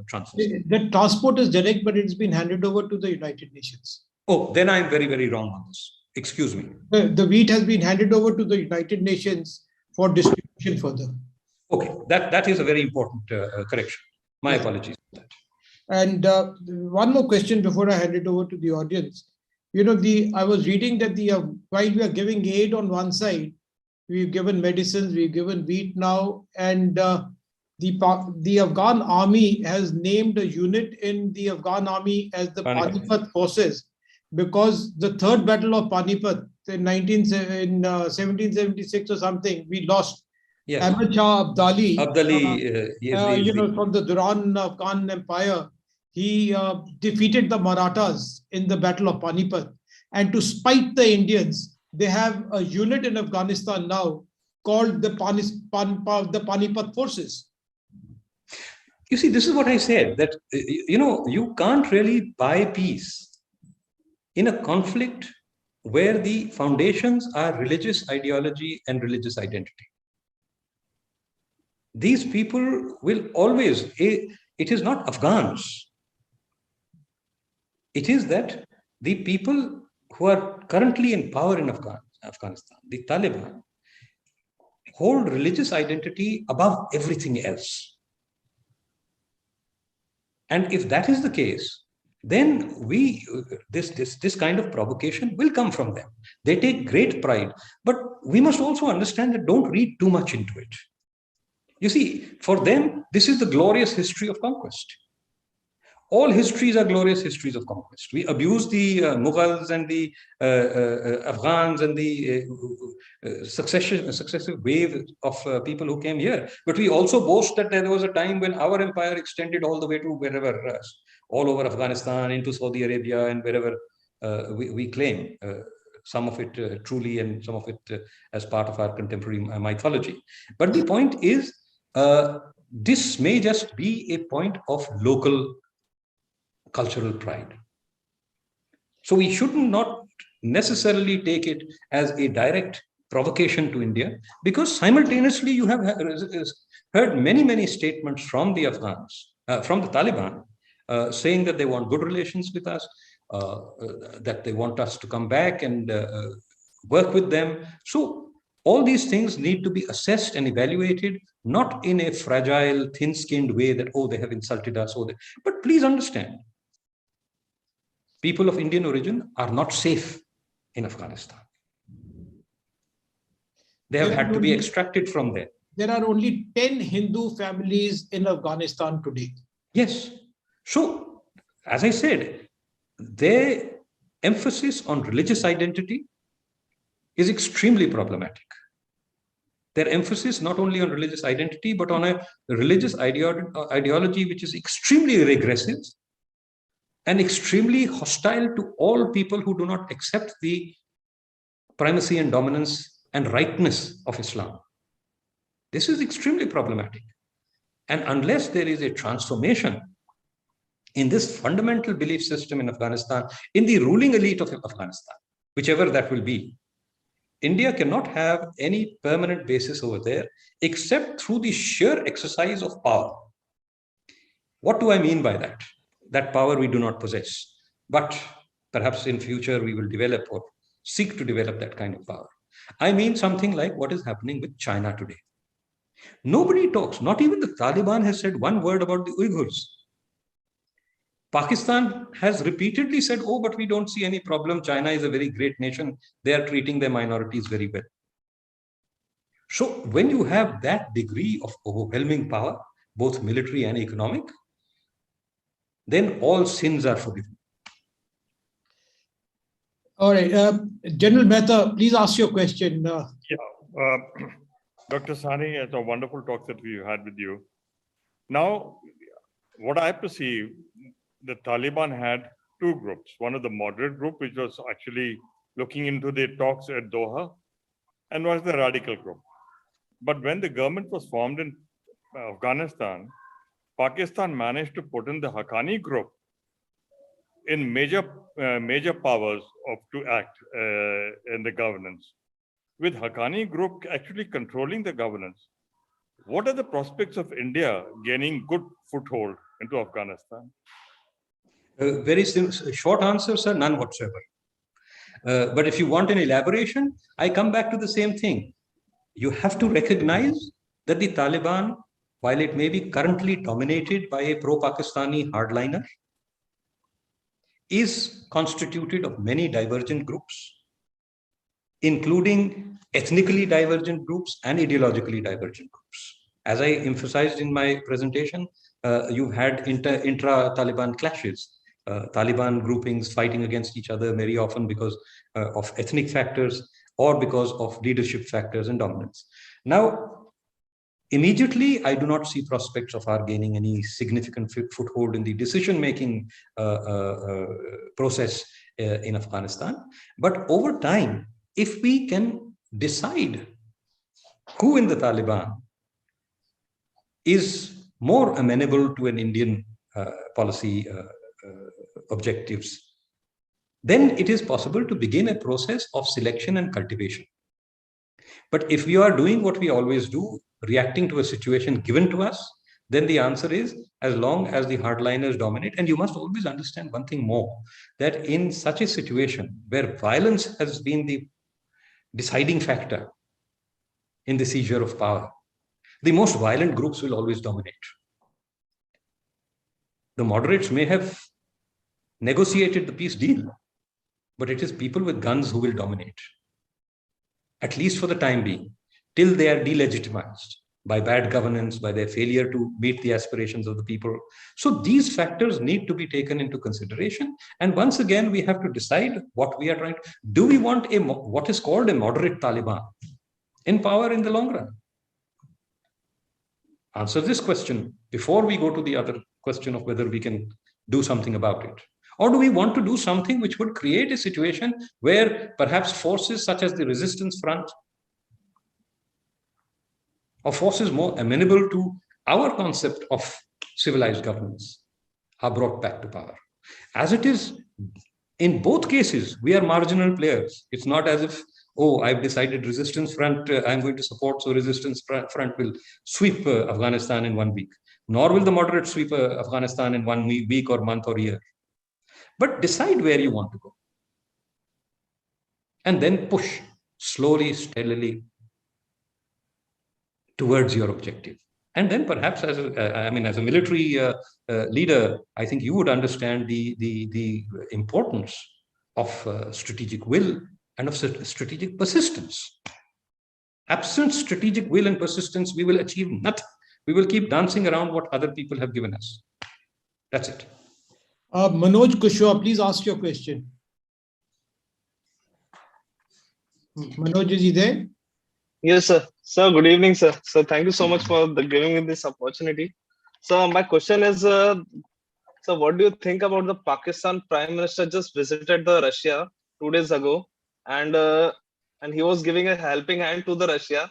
transfer. The transport is direct, but it's been handed over to the United Nations. Oh, then I'm very, very wrong on this. Excuse me. The wheat has been handed over to the United Nations for distribution further. Okay, that is a very important correction. My apologies for that. And one more question before I hand it over to the audience. You know, I was reading that while we are giving aid on one side, we've given medicines, we've given wheat now, and the Afghan army has named a unit in the Afghan army as the Panipat forces, because the third battle of Panipat in 1776 or something, we lost. Yes. Ahmad Shah Abdali, yes, from the Duran Afghan Empire, he defeated the Marathas in the Battle of Panipat. And to spite the Indians, they have a unit in Afghanistan now called the Panipat forces. You see, this is what I said, that, you can't really buy peace in a conflict where the foundations are religious ideology and religious identity. These people will always, it is not Afghans. It is that the people who are currently in power in Afghanistan, the Taliban, hold religious identity above everything else. And if that is the case, then this kind of provocation will come from them. They take great pride, but we must also understand that don't read too much into it. You see, for them, this is the glorious history of conquest. All histories are glorious histories of conquest. We abuse the Mughals and the Afghans and the successive wave of people who came here. But we also boast that there was a time when our empire extended all the way to wherever, all over Afghanistan, into Saudi Arabia, and wherever we claim some of it truly and some of it as part of our contemporary mythology. But the point is, this may just be a point of local cultural pride. So we should not necessarily take it as a direct provocation to India, because simultaneously you have heard many statements from the Afghans, from the Taliban, saying that they want good relations with us, that they want us to come back and work with them. So all these things need to be assessed and evaluated, not in a fragile, thin-skinned way that, oh, they have insulted us. But please understand, people of Indian origin are not safe in Afghanistan. They have had to be extracted from there. There are only 10 Hindu families in Afghanistan today. Yes. So, as I said, their emphasis on religious identity is extremely problematic. Their emphasis not only on religious identity, but on a religious ideology which is extremely regressive and extremely hostile to all people who do not accept the primacy and dominance and rightness of Islam. This is extremely problematic. And unless there is a transformation in this fundamental belief system in Afghanistan, in the ruling elite of Afghanistan, whichever that will be, India cannot have any permanent basis over there except through the sheer exercise of power. What do I mean by that? That power we do not possess, but perhaps in future we will develop or seek to develop that kind of power. I mean something like what is happening with China today. Nobody talks, not even the Taliban has said one word about the Uyghurs. Pakistan has repeatedly said, oh, but we don't see any problem. China is a very great nation. They are treating their minorities very well. So when you have that degree of overwhelming power, both military and economic, then all sins are forgiven. All right. General Mehta, please ask your question. Dr. Sani, it's a wonderful talk that we had with you. Now, what I perceive, the Taliban had two groups. One of the moderate group, which was actually looking into the talks at Doha, and was the radical group. But when the government was formed in Afghanistan, Pakistan managed to put in the Haqqani group in major powers to act in the governance, with Haqqani group actually controlling the governance. What are the prospects of India gaining good foothold into Afghanistan? Very short answer, sir, none whatsoever. But if you want an elaboration, I come back to the same thing. You have to recognize that the Taliban, while it may be currently dominated by a pro-Pakistani hardliner, is constituted of many divergent groups, including ethnically divergent groups and ideologically divergent groups. As I emphasized in my presentation, you've had intra-Taliban clashes, Taliban groupings fighting against each other very often because of ethnic factors or because of leadership factors and dominance. Now, immediately, I do not see prospects of our gaining any significant foothold in the decision-making process in Afghanistan. But over time, if we can decide who in the Taliban is more amenable to an Indian policy objectives, then it is possible to begin a process of selection and cultivation. But if we are doing what we always do, reacting to a situation given to us, then the answer is as long as the hardliners dominate. And you must always understand one thing more, that in such a situation where violence has been the deciding factor in the seizure of power, the most violent groups will always dominate. The moderates may have negotiated the peace deal, but it is people with guns who will dominate, at least for the time being, till they are delegitimized by bad governance, by their failure to meet the aspirations of the people. So these factors need to be taken into consideration. And once again, we have to decide what we are trying to do. We want what is called a moderate Taliban in power in the long run? Answer this question before we go to the other question of whether we can do something about it. Or do we want to do something which would create a situation where perhaps forces such as the resistance front or forces more amenable to our concept of civilized governance are brought back to power? As it is, in both cases, we are marginal players. It's not as if, oh, I've decided resistance front, I'm going to support, so resistance front will sweep Afghanistan in 1 week. Nor will the moderates sweep Afghanistan in 1 week or month or year. But decide where you want to go. And then push slowly, steadily towards your objective. And then perhaps as a military leader, I think you would understand the importance of strategic will and of strategic persistence. Absent strategic will and persistence, we will achieve nothing. We will keep dancing around what other people have given us. That's it. Manoj Kushwaha, please ask your question. Manoj, is he there? Yes, sir. Sir, good evening, sir. So thank you so much for giving me this opportunity. So my question is, so what do you think about the Pakistan Prime Minister just visited the Russia 2 days ago, and he was giving a helping hand to the Russia,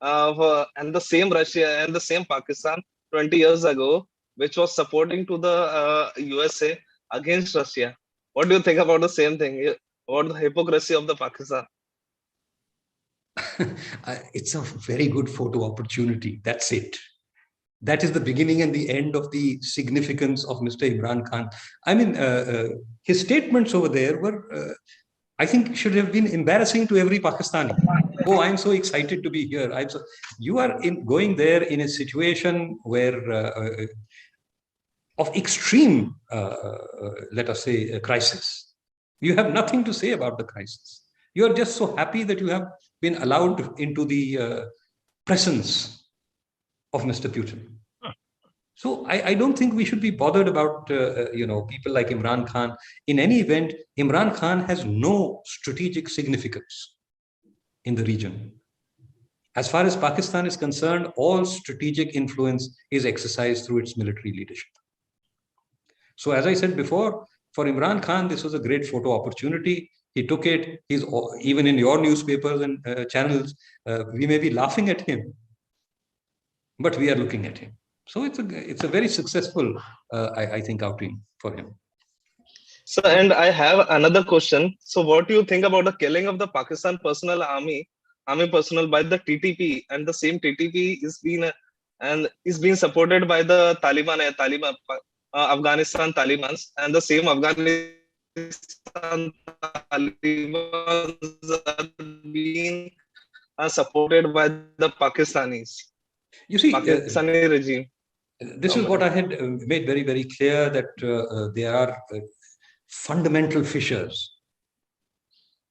and the same Russia and the same Pakistan 20 years ago, which was supporting to the USA against Russia. What do you think about the same thing, about the hypocrisy of the Pakistan? It's a very good photo opportunity. That's it. That is the beginning and the end of the significance of Mr. Imran Khan. I mean, his statements over there were, I think, should have been embarrassing to every Pakistani. Oh, I'm so excited to be here. You are going there in a situation where of extreme, let us say, crisis. You have nothing to say about the crisis. You are just so happy that you have been allowed into the presence of Mr. Putin. So I don't think we should be bothered about people like Imran Khan. In any event, Imran Khan has no strategic significance in the region. As far as Pakistan is concerned, all strategic influence is exercised through its military leadership. So as I said before, for Imran Khan, this was a great photo opportunity. He took it. He's even in your newspapers and channels, we may be laughing at him, but we are looking at him. So it's a very successful, I think, outing for him. So, and I have another question. So, what do you think about the killing of the Pakistan army personnel by the TTP, and the same TTP is being supported by the Afghanistan Talibans, and the same Afghanistan Talibans are being supported by the Pakistanis. You see, Pakistani regime. This is what I had made very, very clear, that there are fundamental fissures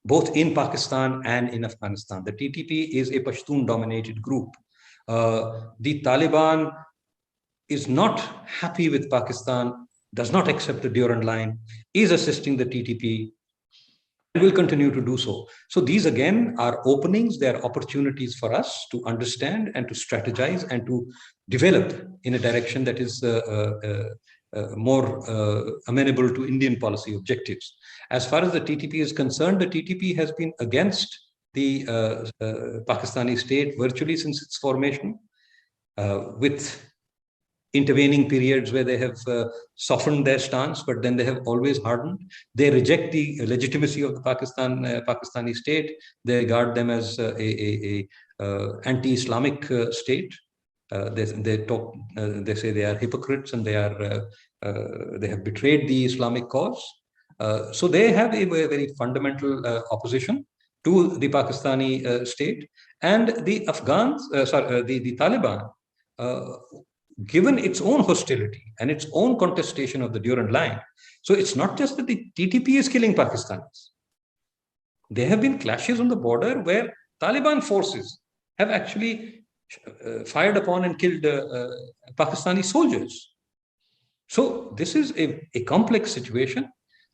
both in Pakistan and in Afghanistan. The TTP is a Pashtun-dominated group. The Taliban is not happy with Pakistan, does not accept the Durand Line, is assisting the TTP, and will continue to do so. So these again are openings, they are opportunities for us to understand and to strategize and to develop in a direction that is more amenable to Indian policy objectives. As far as the TTP is concerned, the TTP has been against the Pakistani state virtually since its formation, with intervening periods where they have softened their stance, but then they have always hardened. They reject the legitimacy of the Pakistani state. They regard them as a anti-Islamic state. They say they are hypocrites and they have betrayed the Islamic cause. So they have a very fundamental opposition to the Pakistani state, and the the Taliban, given its own hostility and its own contestation of the Durand Line. So it's not just that the TTP is killing Pakistanis. There have been clashes on the border where Taliban forces have actually fired upon and killed Pakistani soldiers. So this is a complex situation.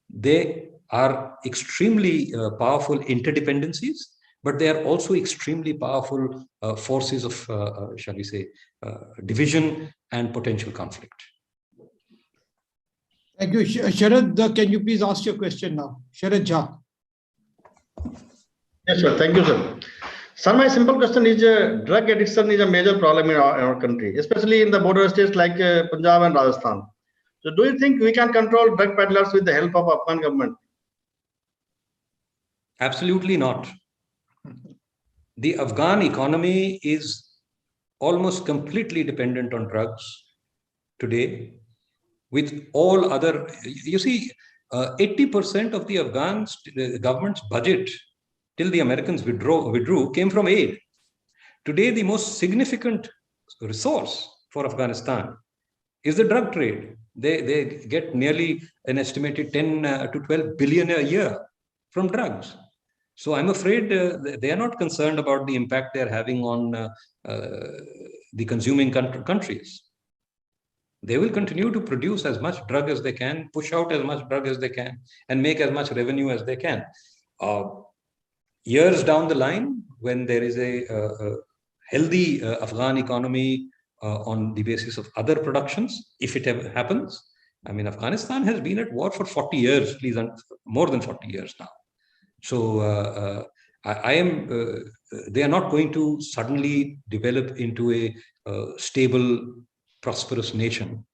They are extremely powerful interdependencies, but they are also extremely powerful forces of, shall we say, division and potential conflict. Thank you. Sharad, can you please ask your question now? Sharad Jha. Yes, sir. Thank you, sir. Sir, my simple question is, drug addiction is a major problem in our country, especially in the border states like Punjab and Rajasthan. So do you think we can control drug peddlers with the help of Afghan government? Absolutely not. The Afghan economy is almost completely dependent on drugs today, with all other, you see, 80% of the Afghan government's budget till the Americans withdrew came from aid. Today, the most significant resource for Afghanistan is the drug trade. They get nearly an estimated 10 to 12 billion a year from drugs. So I'm afraid they are not concerned about the impact they're having on the consuming countries. They will continue to produce as much drug as they can, push out as much drug as they can, and make as much revenue as they can. Years down the line, when there is a healthy Afghan economy on the basis of other productions, if it ever happens, I mean, Afghanistan has been at war for 40 years, please, more than 40 years now. So they are not going to suddenly develop into a stable, prosperous nation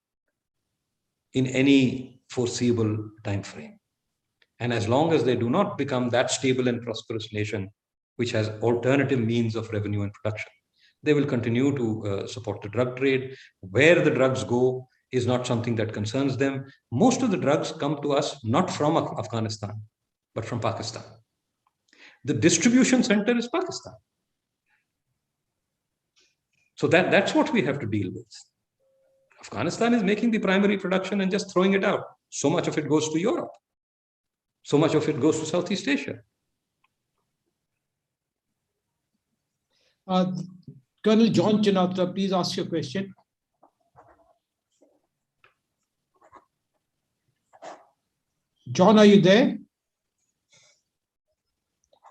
in any foreseeable time frame. And as long as they do not become that stable and prosperous nation, which has alternative means of revenue and production, they will continue to support the drug trade. Where the drugs go is not something that concerns them. Most of the drugs come to us not from Afghanistan, but from Pakistan. The distribution center is Pakistan. So that's what we have to deal with. Afghanistan is making the primary production and just throwing it out. So much of it goes to Europe. So much of it goes to Southeast Asia. Colonel John Chinatra, please ask your question. John, are you there?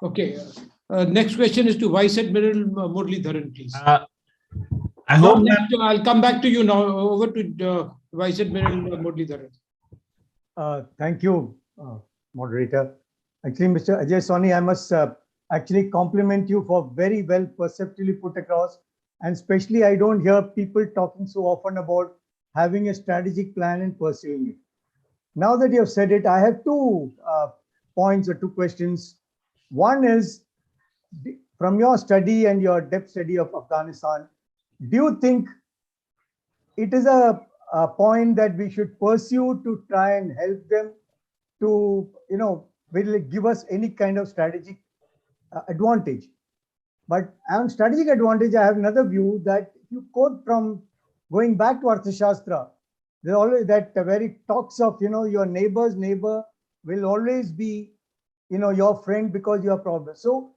Okay. Next question is to Vice Admiral Muralidharan, please. I hope No, that, I'll come back to you now. Over to Vice Admiral Muralidharan. thank you, moderator. Actually, Mr. Ajay Sani, I must actually compliment you for very well perceptively put across. And especially, I don't hear people talking so often about having a strategic plan and pursuing it. Now that you have said it, I have two points or two questions. One is, from your study and your depth study of Afghanistan, do you think it is a point that we should pursue to try and help them to, will it give us any kind of strategic advantage? But on strategic advantage, I have another view that if you quote from going back to Arthashastra, there's always that where it talks of, your neighbor's neighbor will always be, your friend because you are problem. So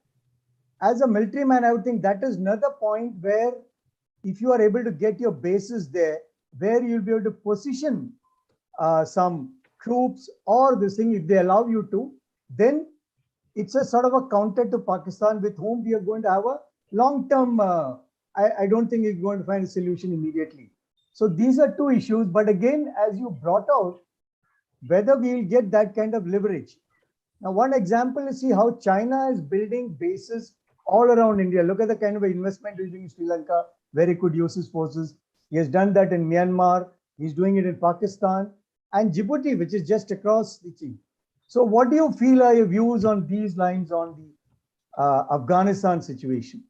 as a military man, I would think that is another point where if you are able to get your bases there, where you'll be able to position some troops or this thing, if they allow you to, then it's a sort of a counter to Pakistan with whom we are going to have a long-term, I don't think it's going to find a solution immediately. So these are two issues. But again, as you brought out, whether we will get that kind of leverage. Now, one example is see how China is building bases all around India. Look at the kind of investment he's doing in Sri Lanka, where he could use his forces. He has done that in Myanmar. He's doing it in Pakistan and Djibouti, which is just across the sea. So what do you feel are your views on these lines on the Afghanistan situation?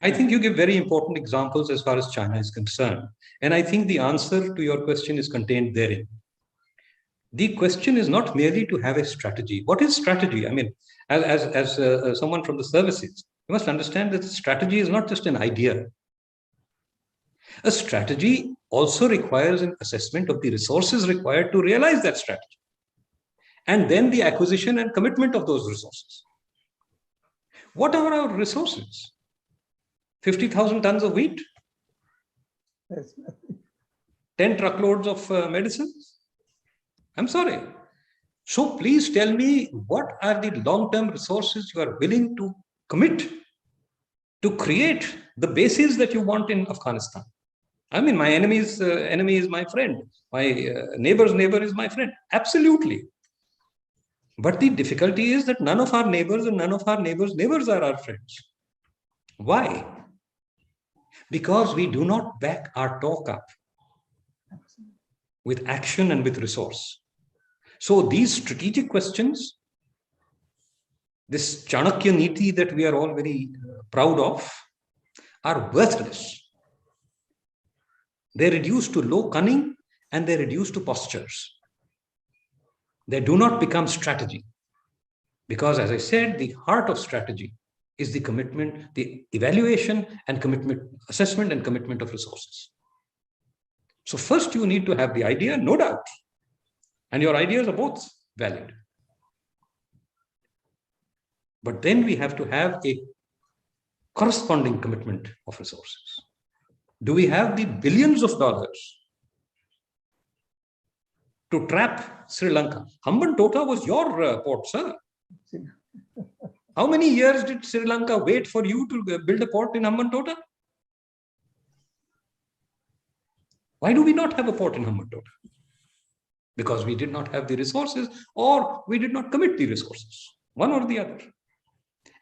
I think you give very important examples as far as China is concerned. And I think the answer to your question is contained therein. The question is not merely to have a strategy. What is strategy? I mean, as someone from the services, you must understand that strategy is not just an idea. A strategy also requires an assessment of the resources required to realize that strategy. And then the acquisition and commitment of those resources. What are our resources? 50,000 tons of wheat? 10 truckloads of medicines? I'm sorry. So please tell me, what are the long-term resources you are willing to commit to create the bases that you want in Afghanistan? I mean, my enemy's enemy is my friend. My neighbor's neighbor is my friend. Absolutely. But the difficulty is that none of our neighbors and none of our neighbors' neighbors are our friends. Why? Because we do not back our talk up with action and with resource. So these strategic questions, this Chanakya Niti that we are all very proud of, are worthless. They reduce to low cunning and they reduce to postures. They do not become strategy. Because as I said, the heart of strategy is the commitment, the evaluation and commitment, assessment and commitment of resources. So first you need to have the idea, no doubt. And your ideas are both valid. But then we have to have a corresponding commitment of resources. Do we have the billions of dollars to trap Sri Lanka? Hambantota was your port, sir. How many years did Sri Lanka wait for you to build a port in Hambantota? Why do we not have a port in Hambantota? Because we did not have the resources or we did not commit the resources, one or the other.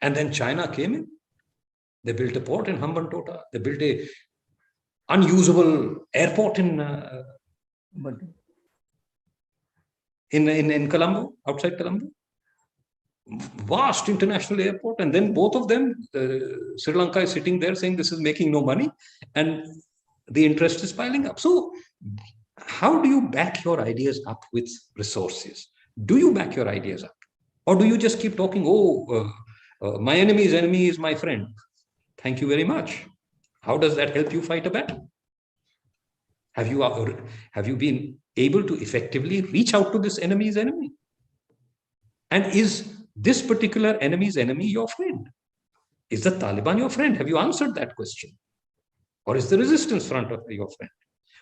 And then China came in. They built a port in Hambantota. They built a unusable airport in Colombo, outside Colombo. Vast international airport. And then both of them, Sri Lanka is sitting there saying this is making no money and the interest is piling up. So how do you back your ideas up with resources? Do you back your ideas up? Or do you just keep talking, my enemy's enemy is my friend? Thank you very much. How does that help you fight a battle? Have you been able to effectively reach out to this enemy's enemy? And is this particular enemy's enemy your friend? Is the Taliban your friend? Have you answered that question? Or is the resistance front of your friend?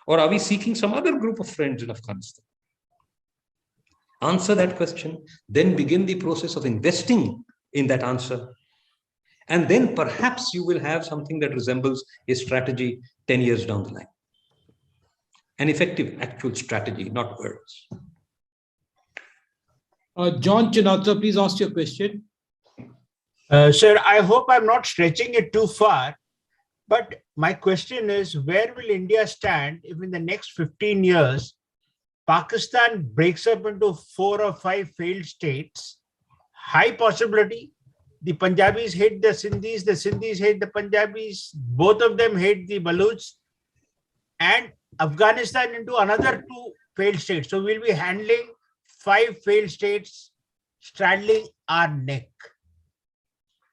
Or are we seeking some other group of friends in Afghanistan? Answer that question, then begin the process of investing in that answer. And then perhaps you will have something that resembles a strategy 10 years down the line. An effective, actual strategy, not words. John Chinatra, please ask your question. Sir, I hope I'm not stretching it too far, but my question is, where will India stand if in the next 15 years, Pakistan breaks up into 4 or 5 failed states? High possibility. The Punjabis hate the Sindhis hate the Punjabis, both of them hate the Baluchs, and Afghanistan into another 2 failed states. So we'll be handling 5 failed states straddling our neck.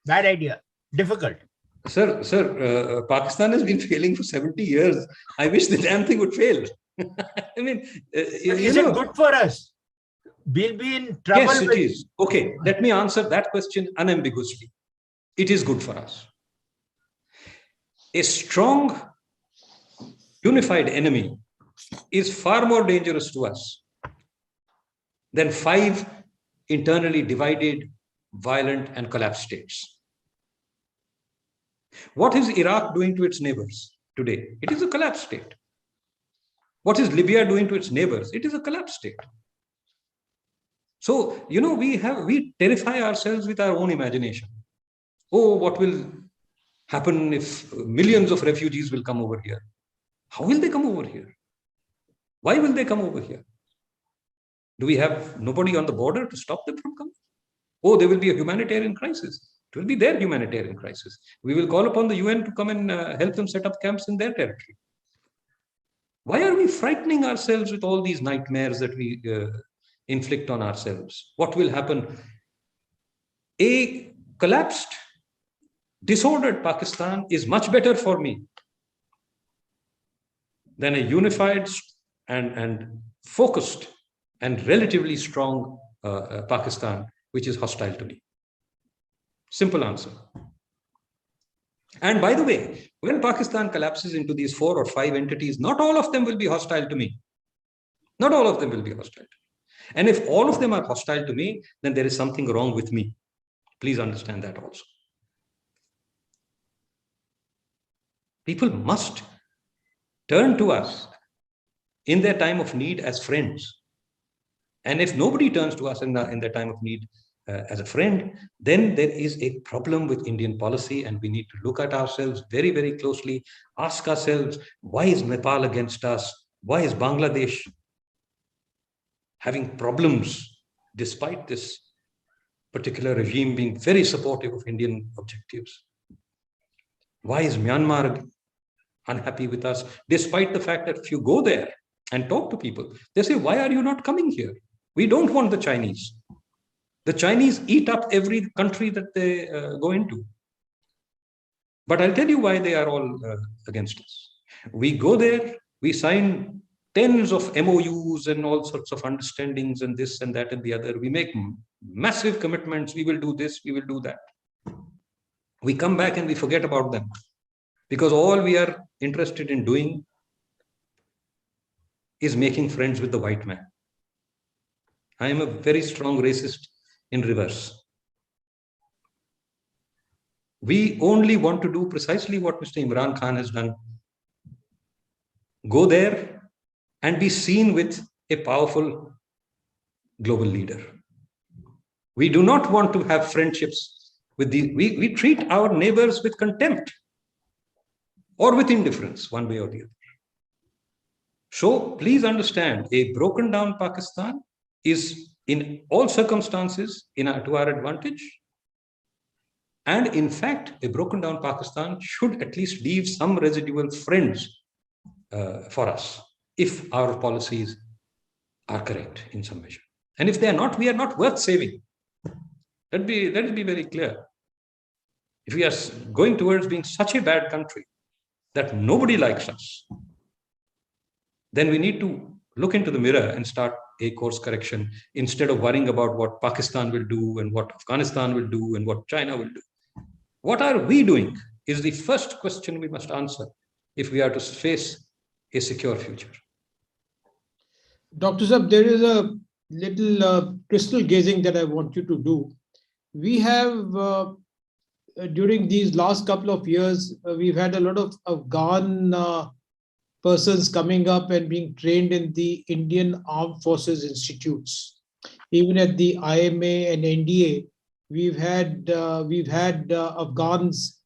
Bad idea. Difficult. Sir, Pakistan has been failing for 70 years. I wish the damn thing would fail. I mean, is it good for us? We'll be in trouble. Yes, it is. Okay, let me answer that question unambiguously. It is good for us. A strong, unified enemy is far more dangerous to us than 5 internally divided, violent, and collapsed states. What is Iraq doing to its neighbors today? It is a collapsed state. What is Libya doing to its neighbors? It is a collapsed state. So, we terrify ourselves with our own imagination. Oh, what will happen if millions of refugees will come over here? How will they come over here? Why will they come over here? Do we have nobody on the border to stop them from coming? Oh, there will be a humanitarian crisis. It will be their humanitarian crisis. We will call upon the UN to come and help them set up camps in their territory. Why are we frightening ourselves with all these nightmares that we inflict on ourselves? What will happen? A collapsed, disordered Pakistan is much better for me than a unified and focused and relatively strong Pakistan, which is hostile to me. Simple answer. And by the way, when Pakistan collapses into these 4 or 5 entities, not all of them will be hostile to me. Not all of them will be hostile to me. And if all of them are hostile to me, then there is something wrong with me. Please understand that also. People must turn to us in their time of need as friends. And if nobody turns to us in their time of need as a friend, then there is a problem with Indian policy, and we need to look at ourselves very, very closely, ask ourselves, why is Nepal against us? Why is Bangladesh having problems despite this particular regime being very supportive of Indian objectives? Why is Myanmar unhappy with us, despite the fact that if you go there and talk to people, they say, why are you not coming here? We don't want the Chinese. The Chinese eat up every country that they go into. But I'll tell you why they are all against us. We go there, we sign tens of MOUs and all sorts of understandings and this and that and the other. We make massive commitments. We will do this, we will do that. We come back and we forget about them, because all we are interested in doing is making friends with the white man. I am a very strong racist in reverse. We only want to do precisely what Mr. Imran Khan has done. Go there and be seen with a powerful global leader. We do not want to have friendships with we treat our neighbors with contempt or with indifference, one way or the other. So please understand, a broken down Pakistan is in all circumstances to our advantage. And in fact, a broken down Pakistan should at least leave some residual friends for us, if our policies are correct in some measure. And if they are not, we are not worth saving. Let it be very clear. If we are going towards being such a bad country that nobody likes us, then we need to look into the mirror and start a course correction instead of worrying about what Pakistan will do and what Afghanistan will do and what China will do. What are we doing is the first question we must answer if we are to face a secure future. Dr. Saab, there is a little crystal gazing that I want you to do. We have, during these last couple of years, we've had a lot of Afghan persons coming up and being trained in the Indian Armed Forces Institutes. Even at the IMA and NDA, we've had Afghans,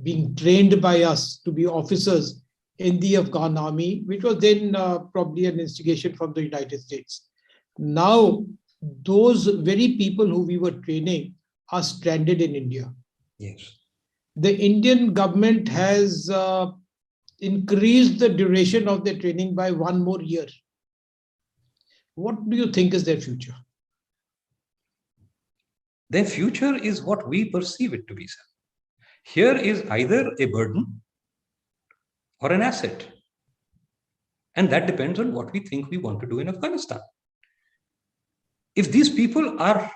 being trained by us to be officers in the Afghan army, which was then probably an instigation from the United States. Now, those very people who we were training are stranded in India. Yes. The Indian government has increased the duration of their training by 1 more year. What do you think is their future? Their future is what we perceive it to be, sir. Here is either a burden or an asset. And that depends on what we think we want to do in Afghanistan. If these people are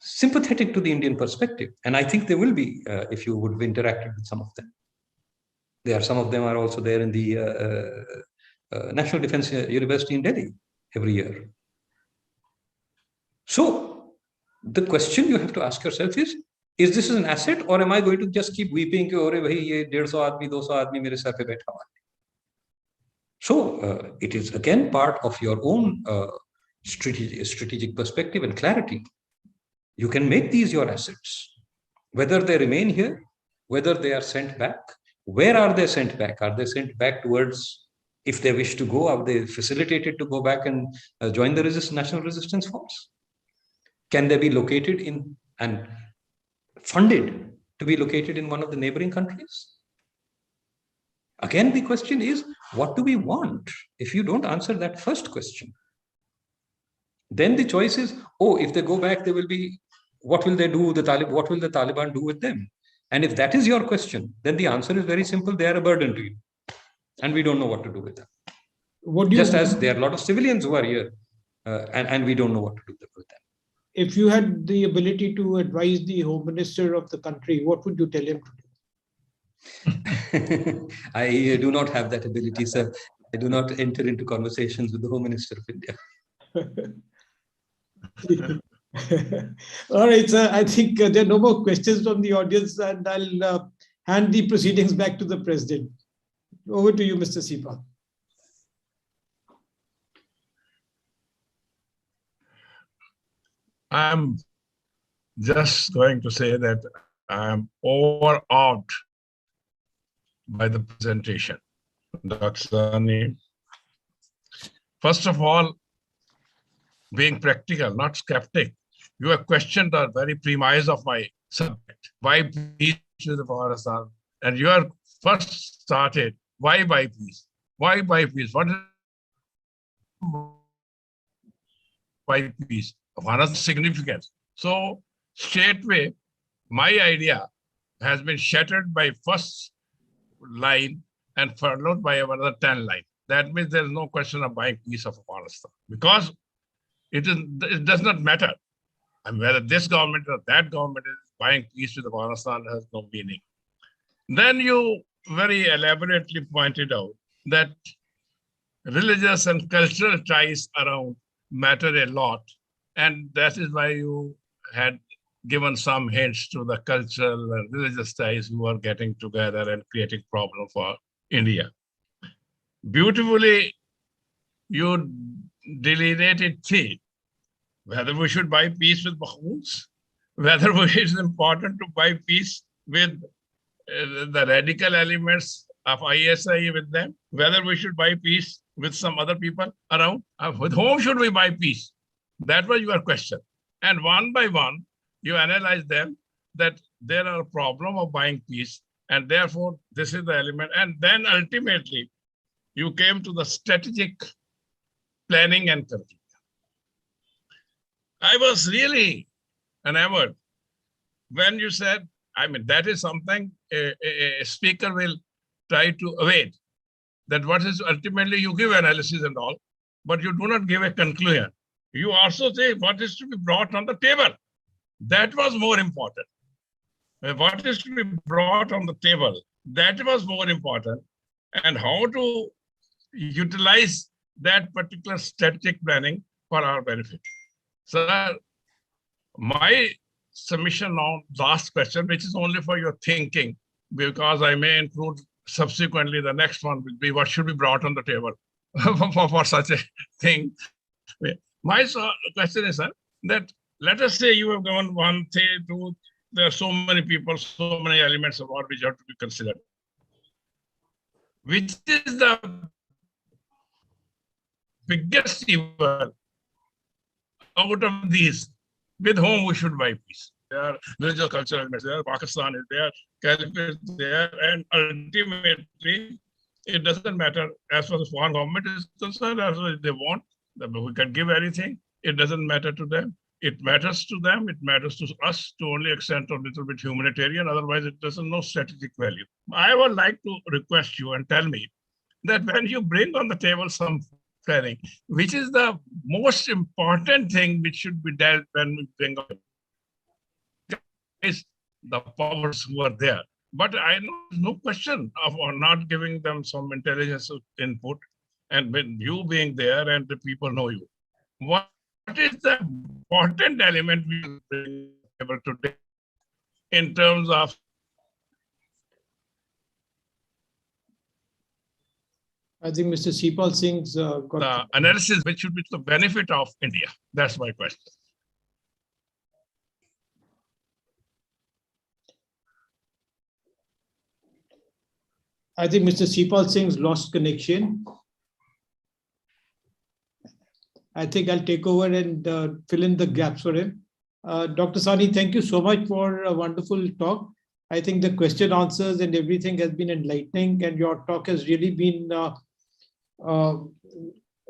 sympathetic to the Indian perspective, and I think they will be if you would have interacted with some of them. Some of them are also there in the National Defense University in Delhi every year. So the question you have to ask yourself is this an asset, or am I going to just keep weeping? So it is again part of your own strategic perspective and clarity. You can make these your assets, whether they remain here, whether they are sent back. Where are they sent back? Are they sent back towards, if they wish to go, are they facilitated to go back and join the National Resistance Force? Can they be located in and funded to be located in one of the neighboring countries? Again, the question is, what do we want? If you don't answer that first question, then the choice is, if they go back, they will be, what will they do? What will the Taliban do with them? And if that is your question, then the answer is very simple. They are a burden to you. And we don't know what to do with them. Just as there are a lot of civilians who are here and we don't know what to do with them. If you had the ability to advise the Home Minister of the country, what would you tell him to do? I do not have that ability, sir. I do not enter into conversations with the Home Minister of India. All right, sir. I think there are no more questions from the audience, and I'll hand the proceedings back to the President. Over to you, Mr. Sipal. I'm just going to say that I'm overawed by the presentation, Dr. Sani. First of all, being practical, not skeptic, you have questioned the very premise of my subject. Why peace with Afghanistan? And you are first started, why buy peace? Why buy peace? What is why peace? Afghanistan's significance. So straightway, my idea has been shattered by first line and followed by another 10 line. That means there is no question of buying peace of Afghanistan, because it does not matter. And whether this government or that government is buying peace with Afghanistan has no meaning. Then you very elaborately pointed out that religious and cultural ties around matter a lot. And that is why you had given some hints to the cultural and religious ties who are getting together and creating problem for India. Beautifully, you delineated three: whether we should buy peace with Bakhmuts, whether it is important to buy peace with the radical elements of ISI with them, whether we should buy peace with some other people around. With whom should we buy peace? That was your question. And one by one, you analyze them that there are a problem of buying peace, and therefore this is the element. And then ultimately, you came to the strategic planning and conclusion. I was really enamored when you said, I mean, that is something a speaker will try to evade. that what is ultimately you give analysis and all, but you do not give a conclusion. You also say what is to be brought on the table. That was more important. What is to be brought on the table, that was more important. And how to utilize that particular strategic planning for our benefit. Sir, my submission now, last question, which is only for your thinking, because I may include subsequently the next one will be what should be brought on the table for such a thing. My question is, sir, that let us say you have given 1, 2, there are so many people, so many elements of what which have to be considered. Which is the biggest evil out of these with whom we should buy peace? There are religious cultural elements there, Pakistan is there, Caliphate is there, and ultimately it doesn't matter as far as the foreign government is concerned, as far as they want, we can give anything, it doesn't matter to them. It matters to them, it matters to us to only extent of a little bit humanitarian, otherwise it doesn't no strategic value. I would like to request you and tell me that when you bring on the table some planning, which is the most important thing which should be dealt when we bring up is the powers who are there. But I know no question of not giving them some intelligence input, and with you being there and the people know you. What is the important element we will bring to the table today in terms of I think Mr. Sipal Singh's got the analysis which should be to the benefit of India? That's my question. I think Mr. Sipal Singh's lost connection. I think I'll take over and fill in the gaps for him. Dr. Sani, thank you so much for a wonderful talk. I think the question answers and everything has been enlightening, and your talk has really been,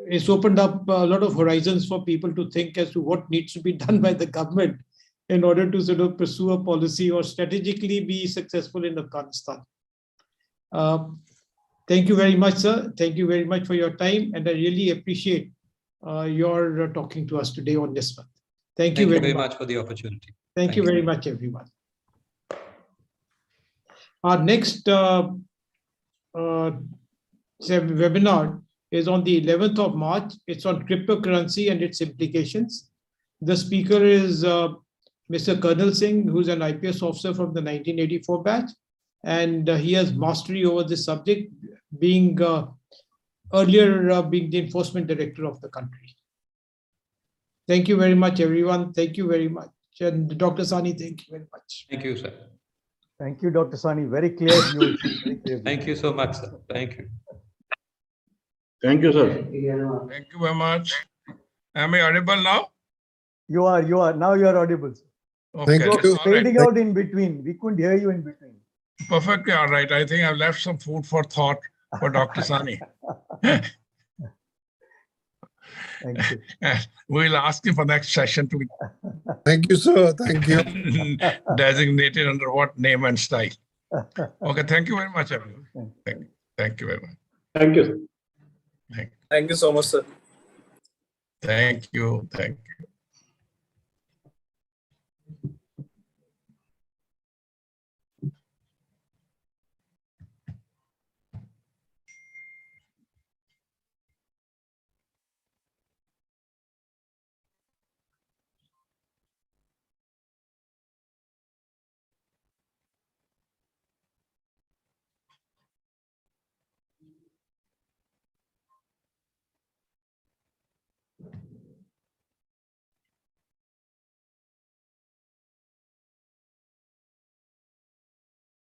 it's opened up a lot of horizons for people to think as to what needs to be done by the government in order to sort of pursue a policy or strategically be successful in Afghanistan. Thank you very much, sir. Thank you very much for your time, and I really appreciate your talking to us today on NISSMAT. Thank you very much for the opportunity. Thank you very much, everyone. Our next webinar is on the 11th of March. It's on cryptocurrency and its implications. The speaker is Mr. Colonel Singh, who's an IPS officer from the 1984 batch, and he has mastery over this subject, being earlier being the enforcement director of the country. Thank you very much, everyone. Thank you very much. And Dr. Sani, thank you very much. Thank you, sir. Thank you, Dr. Sani. Very clear view. Very clear view. Thank you so much, sir. Thank you. Thank you, sir. Thank you very much. Am I audible now? You are. Now you are audible. Okay. You All were right. fading out in between. We couldn't hear you in between. Perfectly all right. I think I've left some food for thought for Dr. Sani. Thank you. We'll ask him for next session to be Thank you, sir. Thank you. designated under what name and style. Okay, thank you very much, everyone. Thank you very much. Thank you. Thank Thank you so much, sir. Thank you. Thank you.